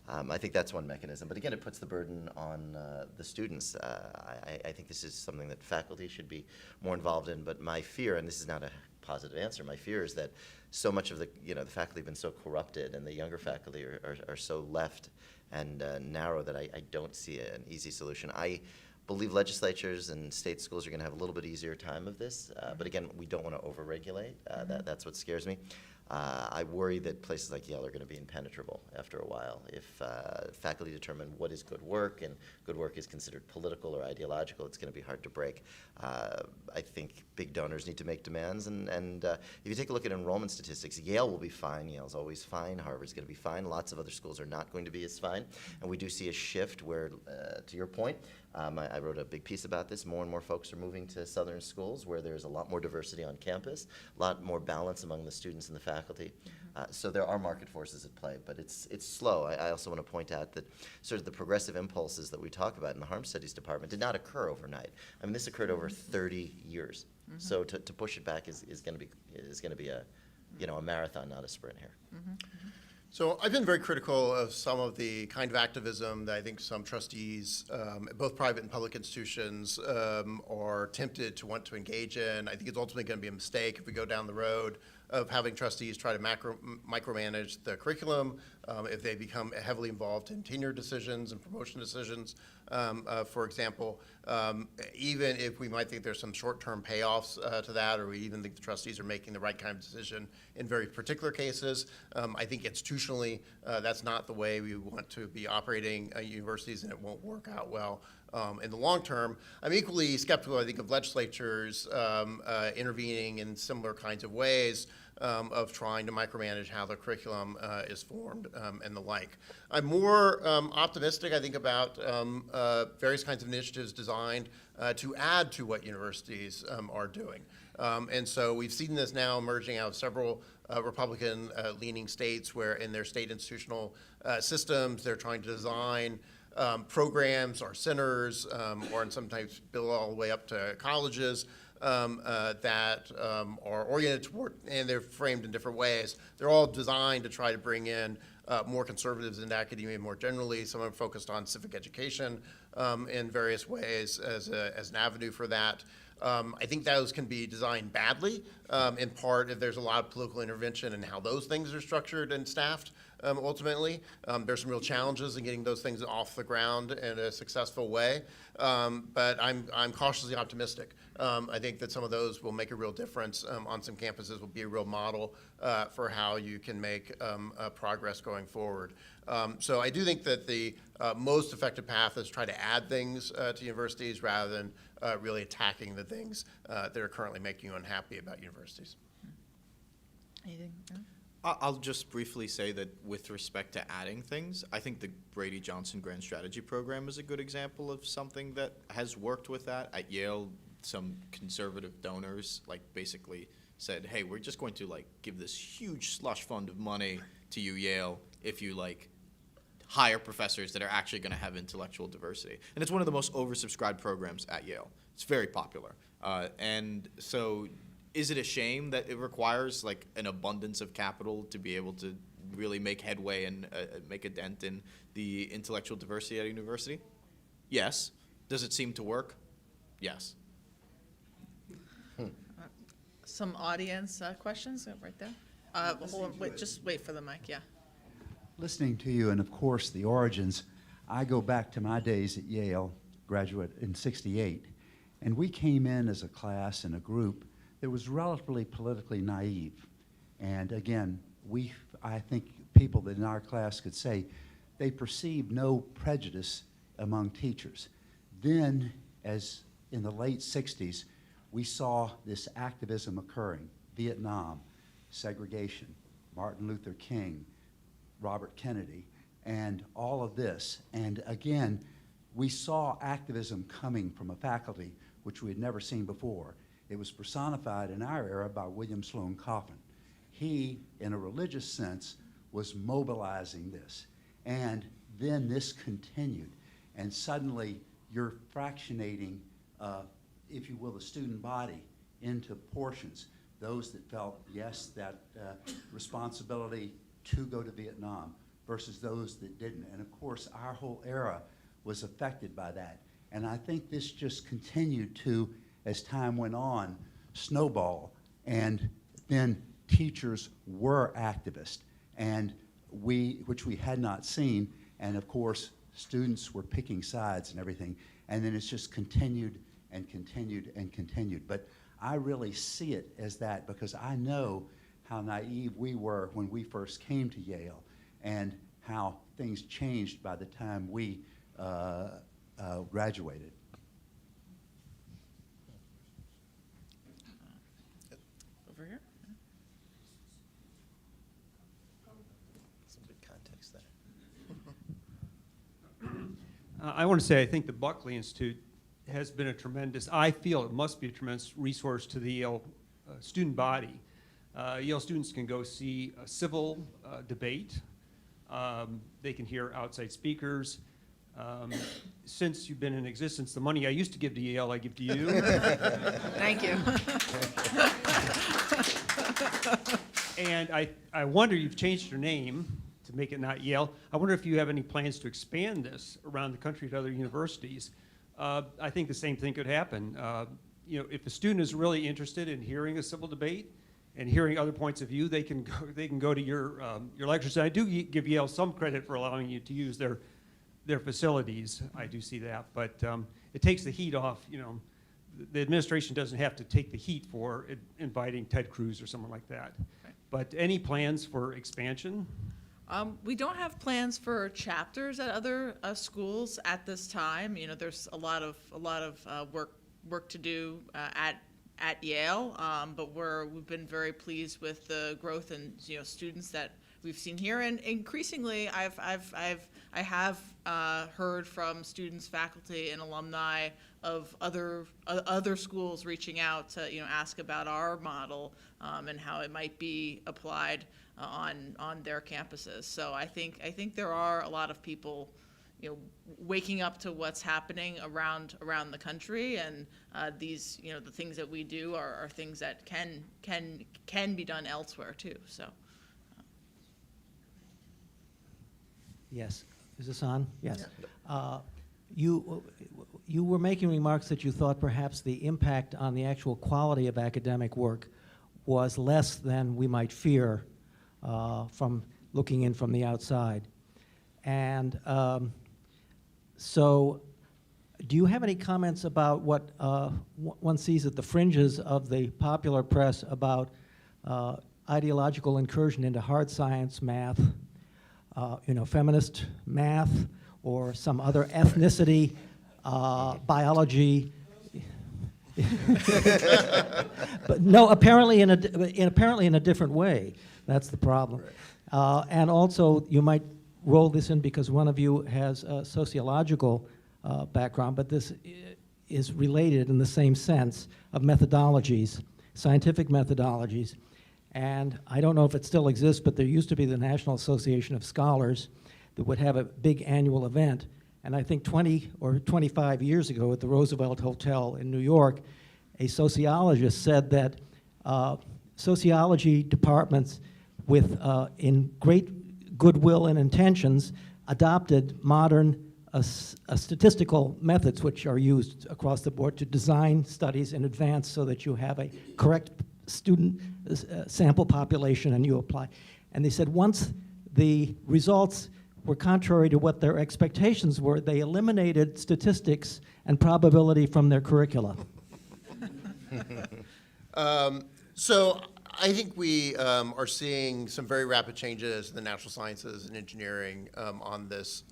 I think that's one mechanism. But again, it puts the burden on the students. I think this is something that faculty should be more involved in. But my fear, and this is not a positive answer, my fear is that so much of the faculty have been so corrupted, and the younger faculty are so left and narrow that I don't see an easy solution. I believe legislatures and state schools are going to have a little bit easier time of this, but again, we don't want to overregulate. That's what scares me. I worry that places like Yale are going to be impenetrable after a while if faculty determine what is good work, and good work is considered political or ideological. It's going to be hard to break. I think big donors need to make demands, and if you take a look at enrollment statistics, Yale will be fine. Yale's always fine. Harvard's going to be fine. Lots of other schools are not going to be as fine, and we do see a shift where, to your point, I wrote a big piece about this. More and more folks are moving to Southern schools where there's a lot more diversity on campus, a lot more balance among the students and the faculty. So there are market forces at play, but it's slow. I also want to point out that sort of the progressive impulses that we talk about in the Harm Studies Department did not occur overnight. I mean, this occurred over 30 years. So to push it back is going to be a a marathon, not a sprint here. So I've been very critical of some of the kind of activism that I think some trustees, both private and public institutions, are tempted to want to engage in. I think it's ultimately going to be a mistake if we go down the road of having trustees try to micromanage the curriculum, if they become heavily involved in tenure decisions and promotion decisions, for example. Even if we might think there's some short-term payoffs to that, or we even think the trustees are making the right kind of decision in very particular cases, I think institutionally that's not the way we want to be operating universities, and it won't work out well in the long term. I'm equally skeptical, I think, of legislatures intervening in similar kinds of ways of trying to micromanage how the curriculum is formed and the like. I'm more optimistic, I think, about various kinds of initiatives designed to add to what universities are doing. And so we've seen this now emerging out of several Republican-leaning states where in their state institutional systems they're trying to design programs or centers, or in some types build all the way up to colleges that are oriented toward, and they're framed in different ways. They're all designed to try to bring in more conservatives into academia more generally. Some are focused on civic education in various ways as an avenue for that. I think those can be designed badly, in part if there's a lot of political intervention in how those things are structured and staffed. Ultimately, there's some real challenges in getting those things off the ground in a successful way, but I'm cautiously optimistic. I think that some of those will make a real difference on some campuses, will be a real model for how you can make progress going forward. So I do think that the most effective path is try to add things to universities rather than really attacking the things that are currently making you unhappy about universities. Anything? No? I'll just briefly say that with respect to adding things, I think the Brady Johnson Grand Strategy Program is a good example of something that has worked with that. At Yale, some conservative donors basically said, hey, we're just going to give this huge slush fund of money to you, Yale, if you hire professors that are actually going to have intellectual diversity. And it's one of the most oversubscribed programs at Yale. It's very popular. And so is it a shame that it requires an abundance of capital to be able to really make headway and make a dent in the intellectual diversity at a university? Yes. Does it seem to work? Yes. Some audience questions right there. Hold on, wait, just wait for the mic, yeah. Listening to you, and of course the origins, I go back to my days at Yale, graduate in '68, and we came in as a class and a group that was relatively politically naive. And again, I think people that in our class could say they perceived no prejudice among teachers. Then, as in the late '60s, we saw this activism occurring: Vietnam, segregation, Martin Luther King, Robert Kennedy, and all of this. And again, we saw activism coming from a faculty which we had never seen before. It was personified in our era by William Sloane Coffin. He, in a religious sense, was mobilizing this. And then this continued. And suddenly you're fractionating, if you will, the student body into portions. Those that felt, yes, that responsibility to go to Vietnam versus those that didn't. And of course, our whole era was affected by that. And I think this just continued to, as time went on, snowball. And then teachers were activists, and which we had not seen. And of course, students were picking sides and everything. And then it's just continued and continued and continued. But I really see it as that because I know how naive we were when we first came to Yale and how things changed by the time we graduated. Over here. Some good context there. I want to say I think the Buckley Institute has been I feel it must be a tremendous resource to the Yale student body. Yale students can go see a civil debate. They can hear outside speakers. Since you've been in existence, the money I used to give to Yale, I give to you. Thank you. And I wonder, you've changed your name to make it not Yale. I wonder if you have any plans to expand this around the country to other universities. I think the same thing could happen. If a student is really interested in hearing a civil debate and hearing other points of view, they can go to your lectures. And I do give Yale some credit for allowing you to use their facilities. I do see that, but it takes the heat off. The administration doesn't have to take the heat for inviting Ted Cruz or someone like that. Right. But any plans for expansion? We don't have plans for chapters at other schools at this time. There's a lot of work to do at Yale, but we've been very pleased with the growth in students that we've seen here, and increasingly I have heard from students, faculty, and alumni of other schools reaching out to ask about our model and how it might be applied on their campuses. So I think there are a lot of people waking up to what's happening around the country, and these the things that we do are things that can be done elsewhere too. So. Yes. Is this on? Yes. You were making remarks that you thought perhaps the impact on the actual quality of academic work was less than we might fear from looking in from the outside. And so do you have any comments about what one sees at the fringes of the popular press about ideological incursion into hard science, math, feminist math, or some other ethnicity, biology? But no, apparently in a different way. That's the problem. Right. And also, you might roll this in because one of you has a sociological background, but this is related in the same sense of methodologies, scientific methodologies. And I don't know if it still exists, but there used to be the National Association of Scholars that would have a big annual event. And I think 20 or 25 years ago at the Roosevelt Hotel in New York, a sociologist said that sociology departments in great goodwill and intentions adopted modern statistical methods which are used across the board to design studies in advance so that you have a correct student sample population and you apply. And they said once the results were contrary to what their expectations were, they eliminated statistics and probability from their curricula. So I think we are seeing some very rapid changes in the natural sciences and engineering on this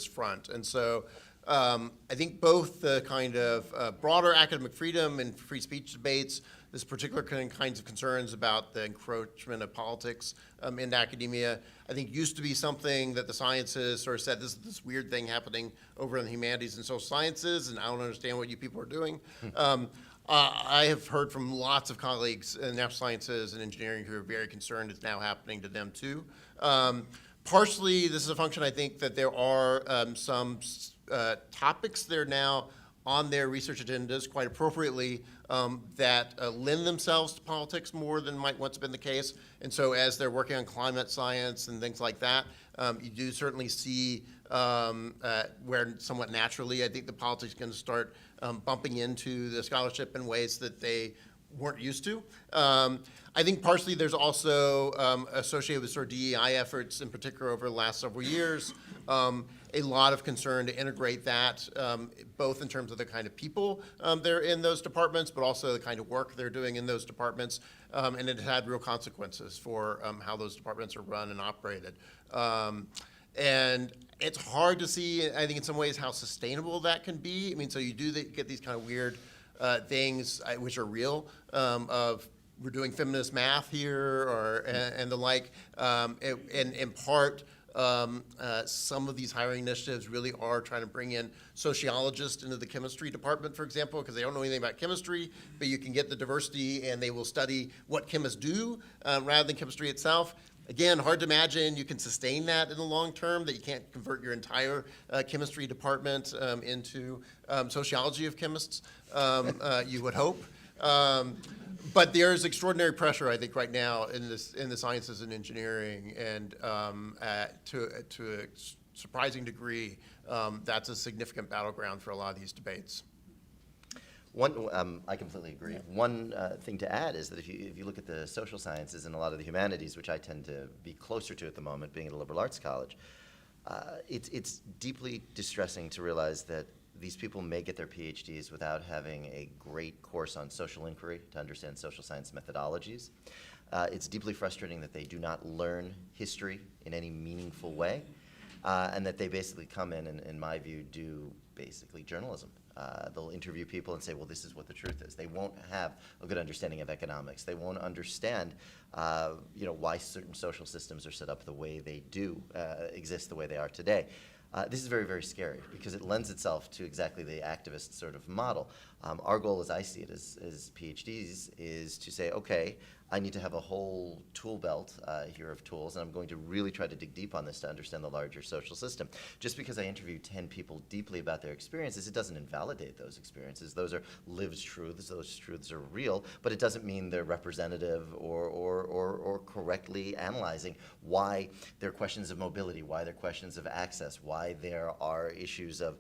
front. And so I think both the kind of broader academic freedom and free speech debates, this particular kinds of concerns about the encroachment of politics into academia, I think used to be something that the sciences sort of said, this weird thing happening over in the humanities and social sciences, and I don't understand what you people are doing. I have heard from lots of colleagues in natural sciences and engineering who are very concerned it's now happening to them too. Partially, this is a function, I think, that there are some topics that are now on their research agendas, quite appropriately, that lend themselves to politics more than might once have been the case. And so as they're working on climate science and things like that, you do certainly see where somewhat naturally, I think the politics is going to start bumping into the scholarship in ways that they weren't used to. I think partially there's also associated with sort of DEI efforts in particular over the last several years, a lot of concern to integrate that, both in terms of the kind of people that are in those departments, but also the kind of work they're doing in those departments, and it had real consequences for how those departments are run and operated. And it's hard to see, I think in some ways, how sustainable that can be. I mean, so you do get these kind of weird things which are real, of we're doing feminist math here, or and the like, in part Some of these hiring initiatives really are trying to bring in sociologists into the chemistry department, for example, because they don't know anything about chemistry, but you can get the diversity and they will study what chemists do rather than chemistry itself. Again, hard to imagine you can sustain that in the long term, that you can't convert your entire chemistry department into sociology of chemists, you would hope. But there's extraordinary pressure, I think, right now in the sciences and engineering, and to a surprising degree, that's a significant battleground for a lot of these debates. I completely agree. One thing to add is that if you look at the social sciences and a lot of the humanities, which I tend to be closer to at the moment, being at a liberal arts college, it's deeply distressing to realize that these people may get their PhDs without having a great course on social inquiry to understand social science methodologies. It's deeply frustrating that they do not learn history in any meaningful way, and that they basically come in my view, do basically journalism. They'll interview people and say, well, this is what the truth is. They won't have a good understanding of economics. They won't understand why certain social systems are set up the way they do, exist the way they are today. This is very, very scary because it lends itself to exactly the activist sort of model. Our goal, as I see it, as PhDs, is to say, okay, I need to have a whole tool belt here of tools, and I'm going to really try to dig deep on this to understand the larger social system. Just because I interview 10 people deeply about their experiences, it doesn't invalidate those experiences. Those are lived truths. Those truths are real, but it doesn't mean they're representative or correctly analyzing why there are questions of mobility, why there are questions of access, why there are issues of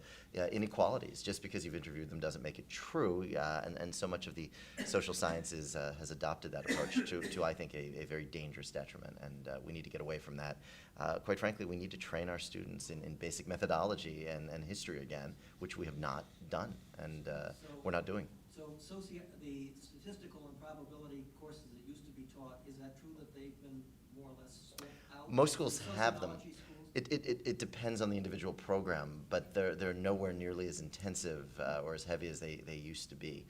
inequalities. Just because you've interviewed them doesn't make it true, and so much of the social sciences has adopted that approach to I think, a very dangerous detriment, and we need to get away from that. Quite frankly, we need to train our students in basic methodology and history again, which we have not done, and we're not doing. So the statistical and probability courses that used to be taught, is that true that they've been more or less swapped out? Most schools have them. Sociology schools? It depends on the individual program, but they're nowhere nearly as intensive or as heavy as they used to be.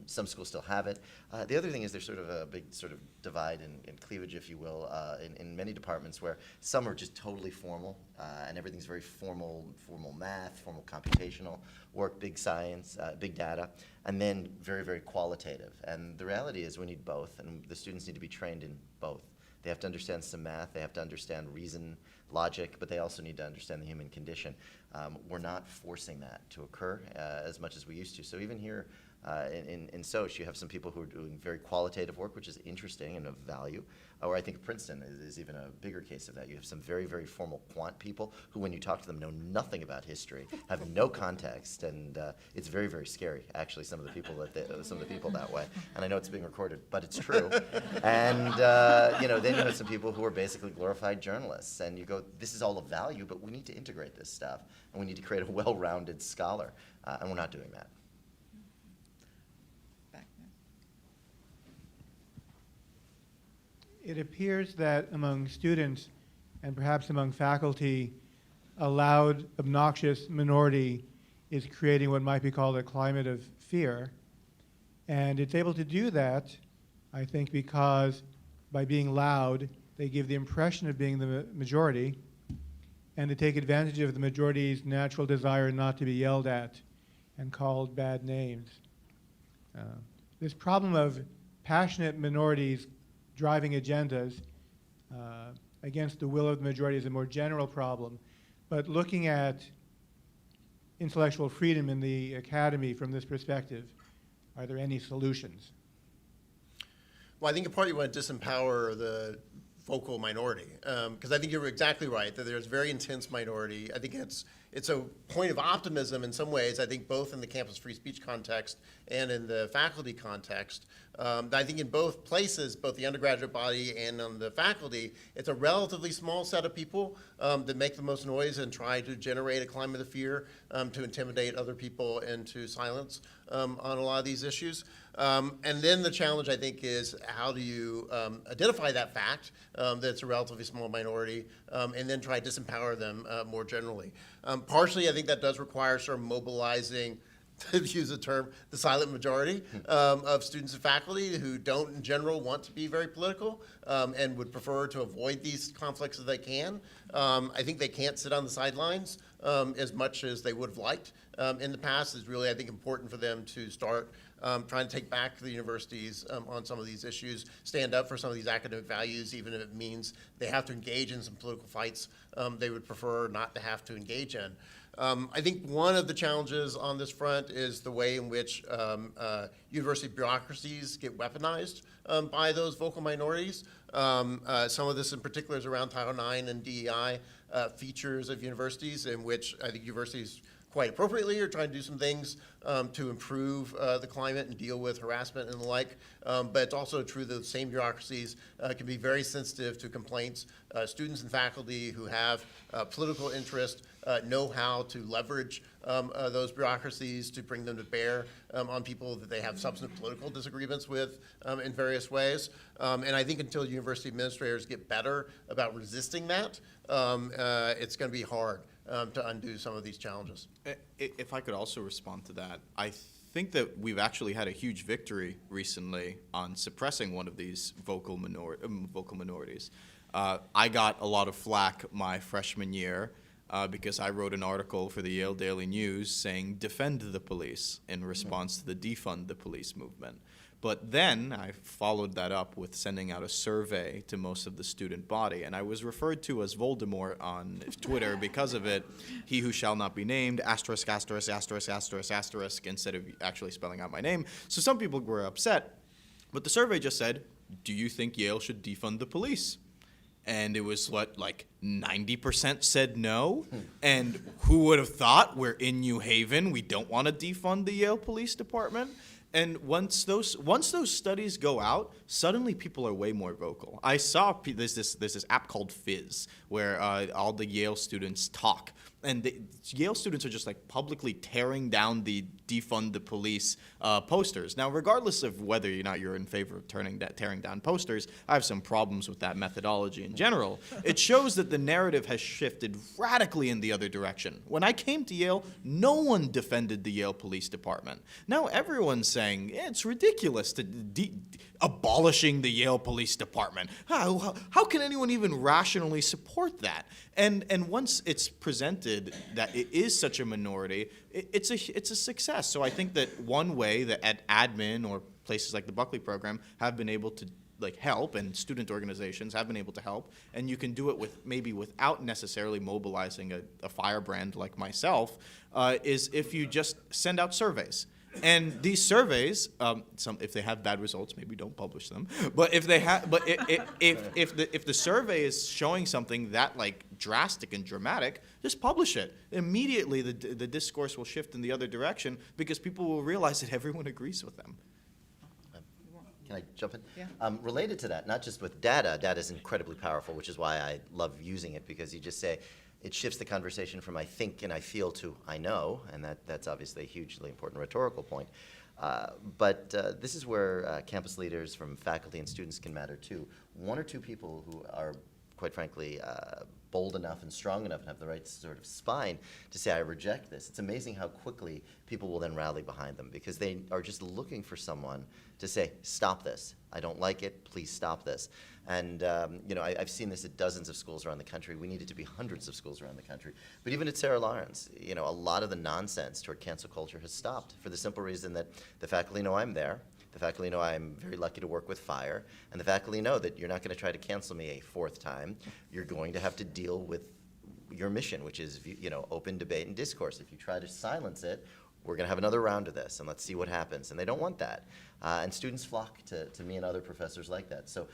Some schools still have it. The other thing is there's sort of a big sort of divide and cleavage, if you will, in many departments where some are just totally formal and everything's very formal math, formal computational work, big science, big data, and then very, very qualitative. And the reality is we need both, and the students need to be trained in both. They have to understand some math, they have to understand reason, logic, but they also need to understand the human condition. We're not forcing that to occur as much as we used to. So even here in Soch, you have some people who are doing very qualitative work, which is interesting and of value. Or I think Princeton is even a bigger case of that. You have some very, very formal quant people who, when you talk to them, know nothing about history, have no context, and it's very, very scary. Actually, some of the people that way. And I know it's being recorded, but it's true. And then you have some people who are basically glorified journalists, and you go, this is all of value, but we need to integrate this stuff, and we need to create a well-rounded scholar, and we're not doing that. Back there. It appears that among students and perhaps among faculty, a loud, obnoxious minority is creating what might be called a climate of fear. And it's able to do that, I think, because by being loud, they give the impression of being the majority, and they take advantage of the majority's natural desire not to be yelled at and called bad names. This problem of passionate minorities driving agendas against the will of the majority is a more general problem. But looking at intellectual freedom in the academy from this perspective, are there any solutions? Well, I think in part you want to disempower the vocal minority, because I think you're exactly right that there's a very intense minority. I think it's a point of optimism in some ways, I think both in the campus free speech context and in the faculty context. I think in both places, both the undergraduate body and on the faculty, it's a relatively small set of people that make the most noise and try to generate a climate of fear to intimidate other people into silence on a lot of these issues. And then the challenge, I think, is how do you identify that fact that it's a relatively small minority and then try to disempower them more generally. Partially, I think that does require sort of mobilizing to use a term, the silent majority of students and faculty who don't, in general, want to be very political and would prefer to avoid these conflicts if they can. I think they can't sit on the sidelines as much as they would have liked in the past. It's really, I think, important for them to start trying to take back the universities on some of these issues, stand up for some of these academic values, even if it means they have to engage in some political fights they would prefer not to have to engage in. I think one of the challenges on this front is the way in which university bureaucracies get weaponized by those vocal minorities. Some of this in particular is around Title IX and DEI features of universities, in which I think universities quite appropriately are trying to do some things to improve the climate and deal with harassment and the like. But it's also true that the same bureaucracies can be very sensitive to complaints. Students and faculty who have political interest know how to leverage those bureaucracies to bring them to bear on people that they have substantive political disagreements with in various ways. And I think until university administrators get better about resisting that, it's going to be hard to undo some of these challenges. If I could also respond to that, I think that we've actually had a huge victory recently on suppressing one of these vocal minorities. I got a lot of flack my freshman year because I wrote an article for the Yale Daily News saying defend the police in response to the defund the police movement. But then I followed that up with sending out a survey to most of the student body, and I was referred to as Voldemort on Twitter because of it. He who shall not be named, asterisk, asterisk, asterisk, asterisk, asterisk, instead of actually spelling out my name. So some people were upset, but the survey just said, do you think Yale should defund the police? And it was what, like 90% said no? And who would have thought? We're in New Haven, we don't want to defund the Yale Police Department? And once those studies go out, suddenly people are way more vocal. I saw there's this app called Fizz where all the Yale students talk, and the Yale students are just like publicly tearing down the defund the police posters. Now, regardless of whether or not you're in favor of tearing down posters, I have some problems with that methodology in general. It shows that the narrative has shifted radically in the other direction. When I came to Yale, no one defended the Yale Police Department. Now everyone's saying it's ridiculous to abolishing the Yale Police Department. How can anyone even rationally support that? And once it's presented that it is such a minority, it's a success. So I think that one way that at admin or places like the Buckley program have been able to help, and student organizations have been able to help, and you can do it maybe without necessarily mobilizing a firebrand like myself, is if you just send out surveys. And these surveys, if they have bad results, maybe don't publish them. But if the survey is showing something that drastic and dramatic, just publish it. Immediately, the discourse will shift in the other direction because people will realize that everyone agrees with them. Can I jump in? Yeah. Related to that, not just with data is incredibly powerful, which is why I love using it, because you just say, it shifts the conversation from I think and I feel to I know, and that's obviously a hugely important rhetorical point. But this is where campus leaders from faculty and students can matter too. One or two people who are, quite frankly, bold enough and strong enough and have the right sort of spine to say, I reject this. It's amazing how quickly people will then rally behind them, because they are just looking for someone to say, stop this. I don't like it. Please stop this. And I've seen this at dozens of schools around the country. We need it to be hundreds of schools around the country. But even at Sarah Lawrence, a lot of the nonsense toward cancel culture has stopped for the simple reason that the faculty know I'm there. The faculty know I'm very lucky to work with fire, and the faculty know that you're not going to try to cancel me a fourth time. You're going to have to deal with your mission, which is open debate and discourse. If you try to silence it, we're going to have another round of this, and let's see what happens. And they don't want that. And students flock to me and other professors like that. So,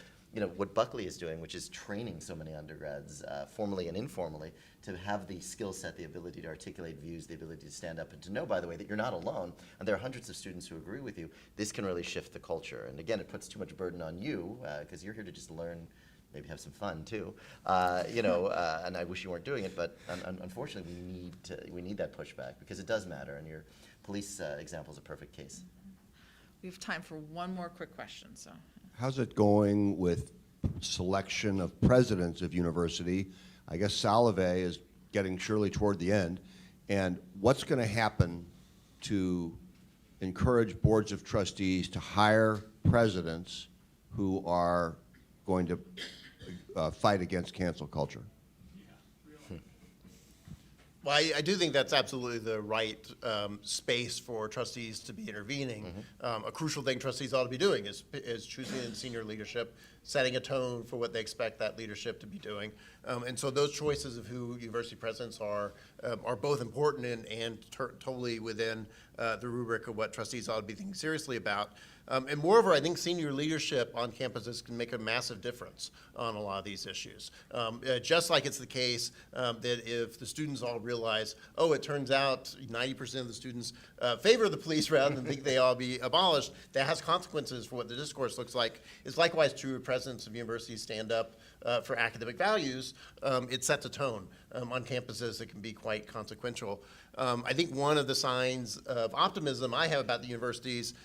what Buckley is doing, which is training so many undergrads, formally and informally, to have the skill set, the ability to articulate views, the ability to stand up and to know, by the way, that you're not alone, and there are hundreds of students who agree with you, this can really shift the culture. And again, it puts too much burden on you, because you're here to just learn, maybe have some fun too, and I wish you weren't doing it, but unfortunately we need that pushback, because it does matter, and your police example is a perfect case. We have time for one more quick question, so. How's it going with selection of presidents of university? I guess Salve is getting surely toward the end. And what's going to happen to encourage boards of trustees to hire presidents who are going to fight against cancel culture. Well, I do think that's absolutely the right space for trustees to be intervening. A crucial thing trustees ought to be doing is choosing senior leadership, setting a tone for what they expect that leadership to be doing. And so those choices of who university presidents are both important and totally within the rubric of what trustees ought to be thinking seriously about. And moreover, I think senior leadership on campuses can make a massive difference on a lot of these issues. Just like it's the case that if the students all realize, oh, it turns out 90% of the students favor the police rather than think they ought to be abolished, that has consequences for what the discourse looks like. It's likewise true if presidents of universities stand up for academic values. It sets a tone on campuses that can be quite consequential. I think one of the signs of optimism I have about the universities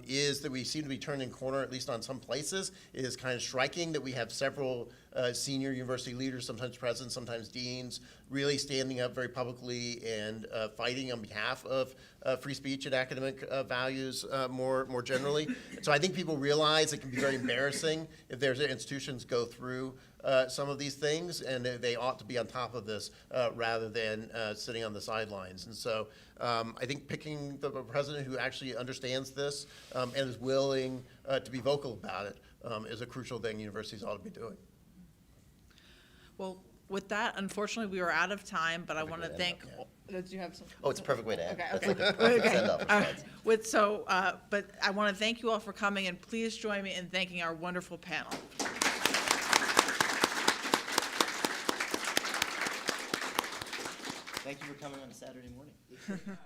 is that we seem to be turning a corner, at least on some places. It is kind of striking that we have several senior university leaders, sometimes presidents, sometimes deans, really standing up very publicly and fighting on behalf of free speech and academic values more generally. So I think people realize it can be very embarrassing if their institutions go through some of these things, and they ought to be on top of this rather than sitting on the sidelines. And so I think picking the president who actually understands this and is willing to be vocal about it is a crucial thing universities ought to be doing. Well, with that, unfortunately, we are out of time, but I want to way to thank. end up, Did you have some? Oh, it's a perfect way to end. Okay, That's okay. like a perfect Okay. send-off response. But I want to thank you all for coming, and please join me in thanking our wonderful panel. Thank you for coming on a Saturday morning.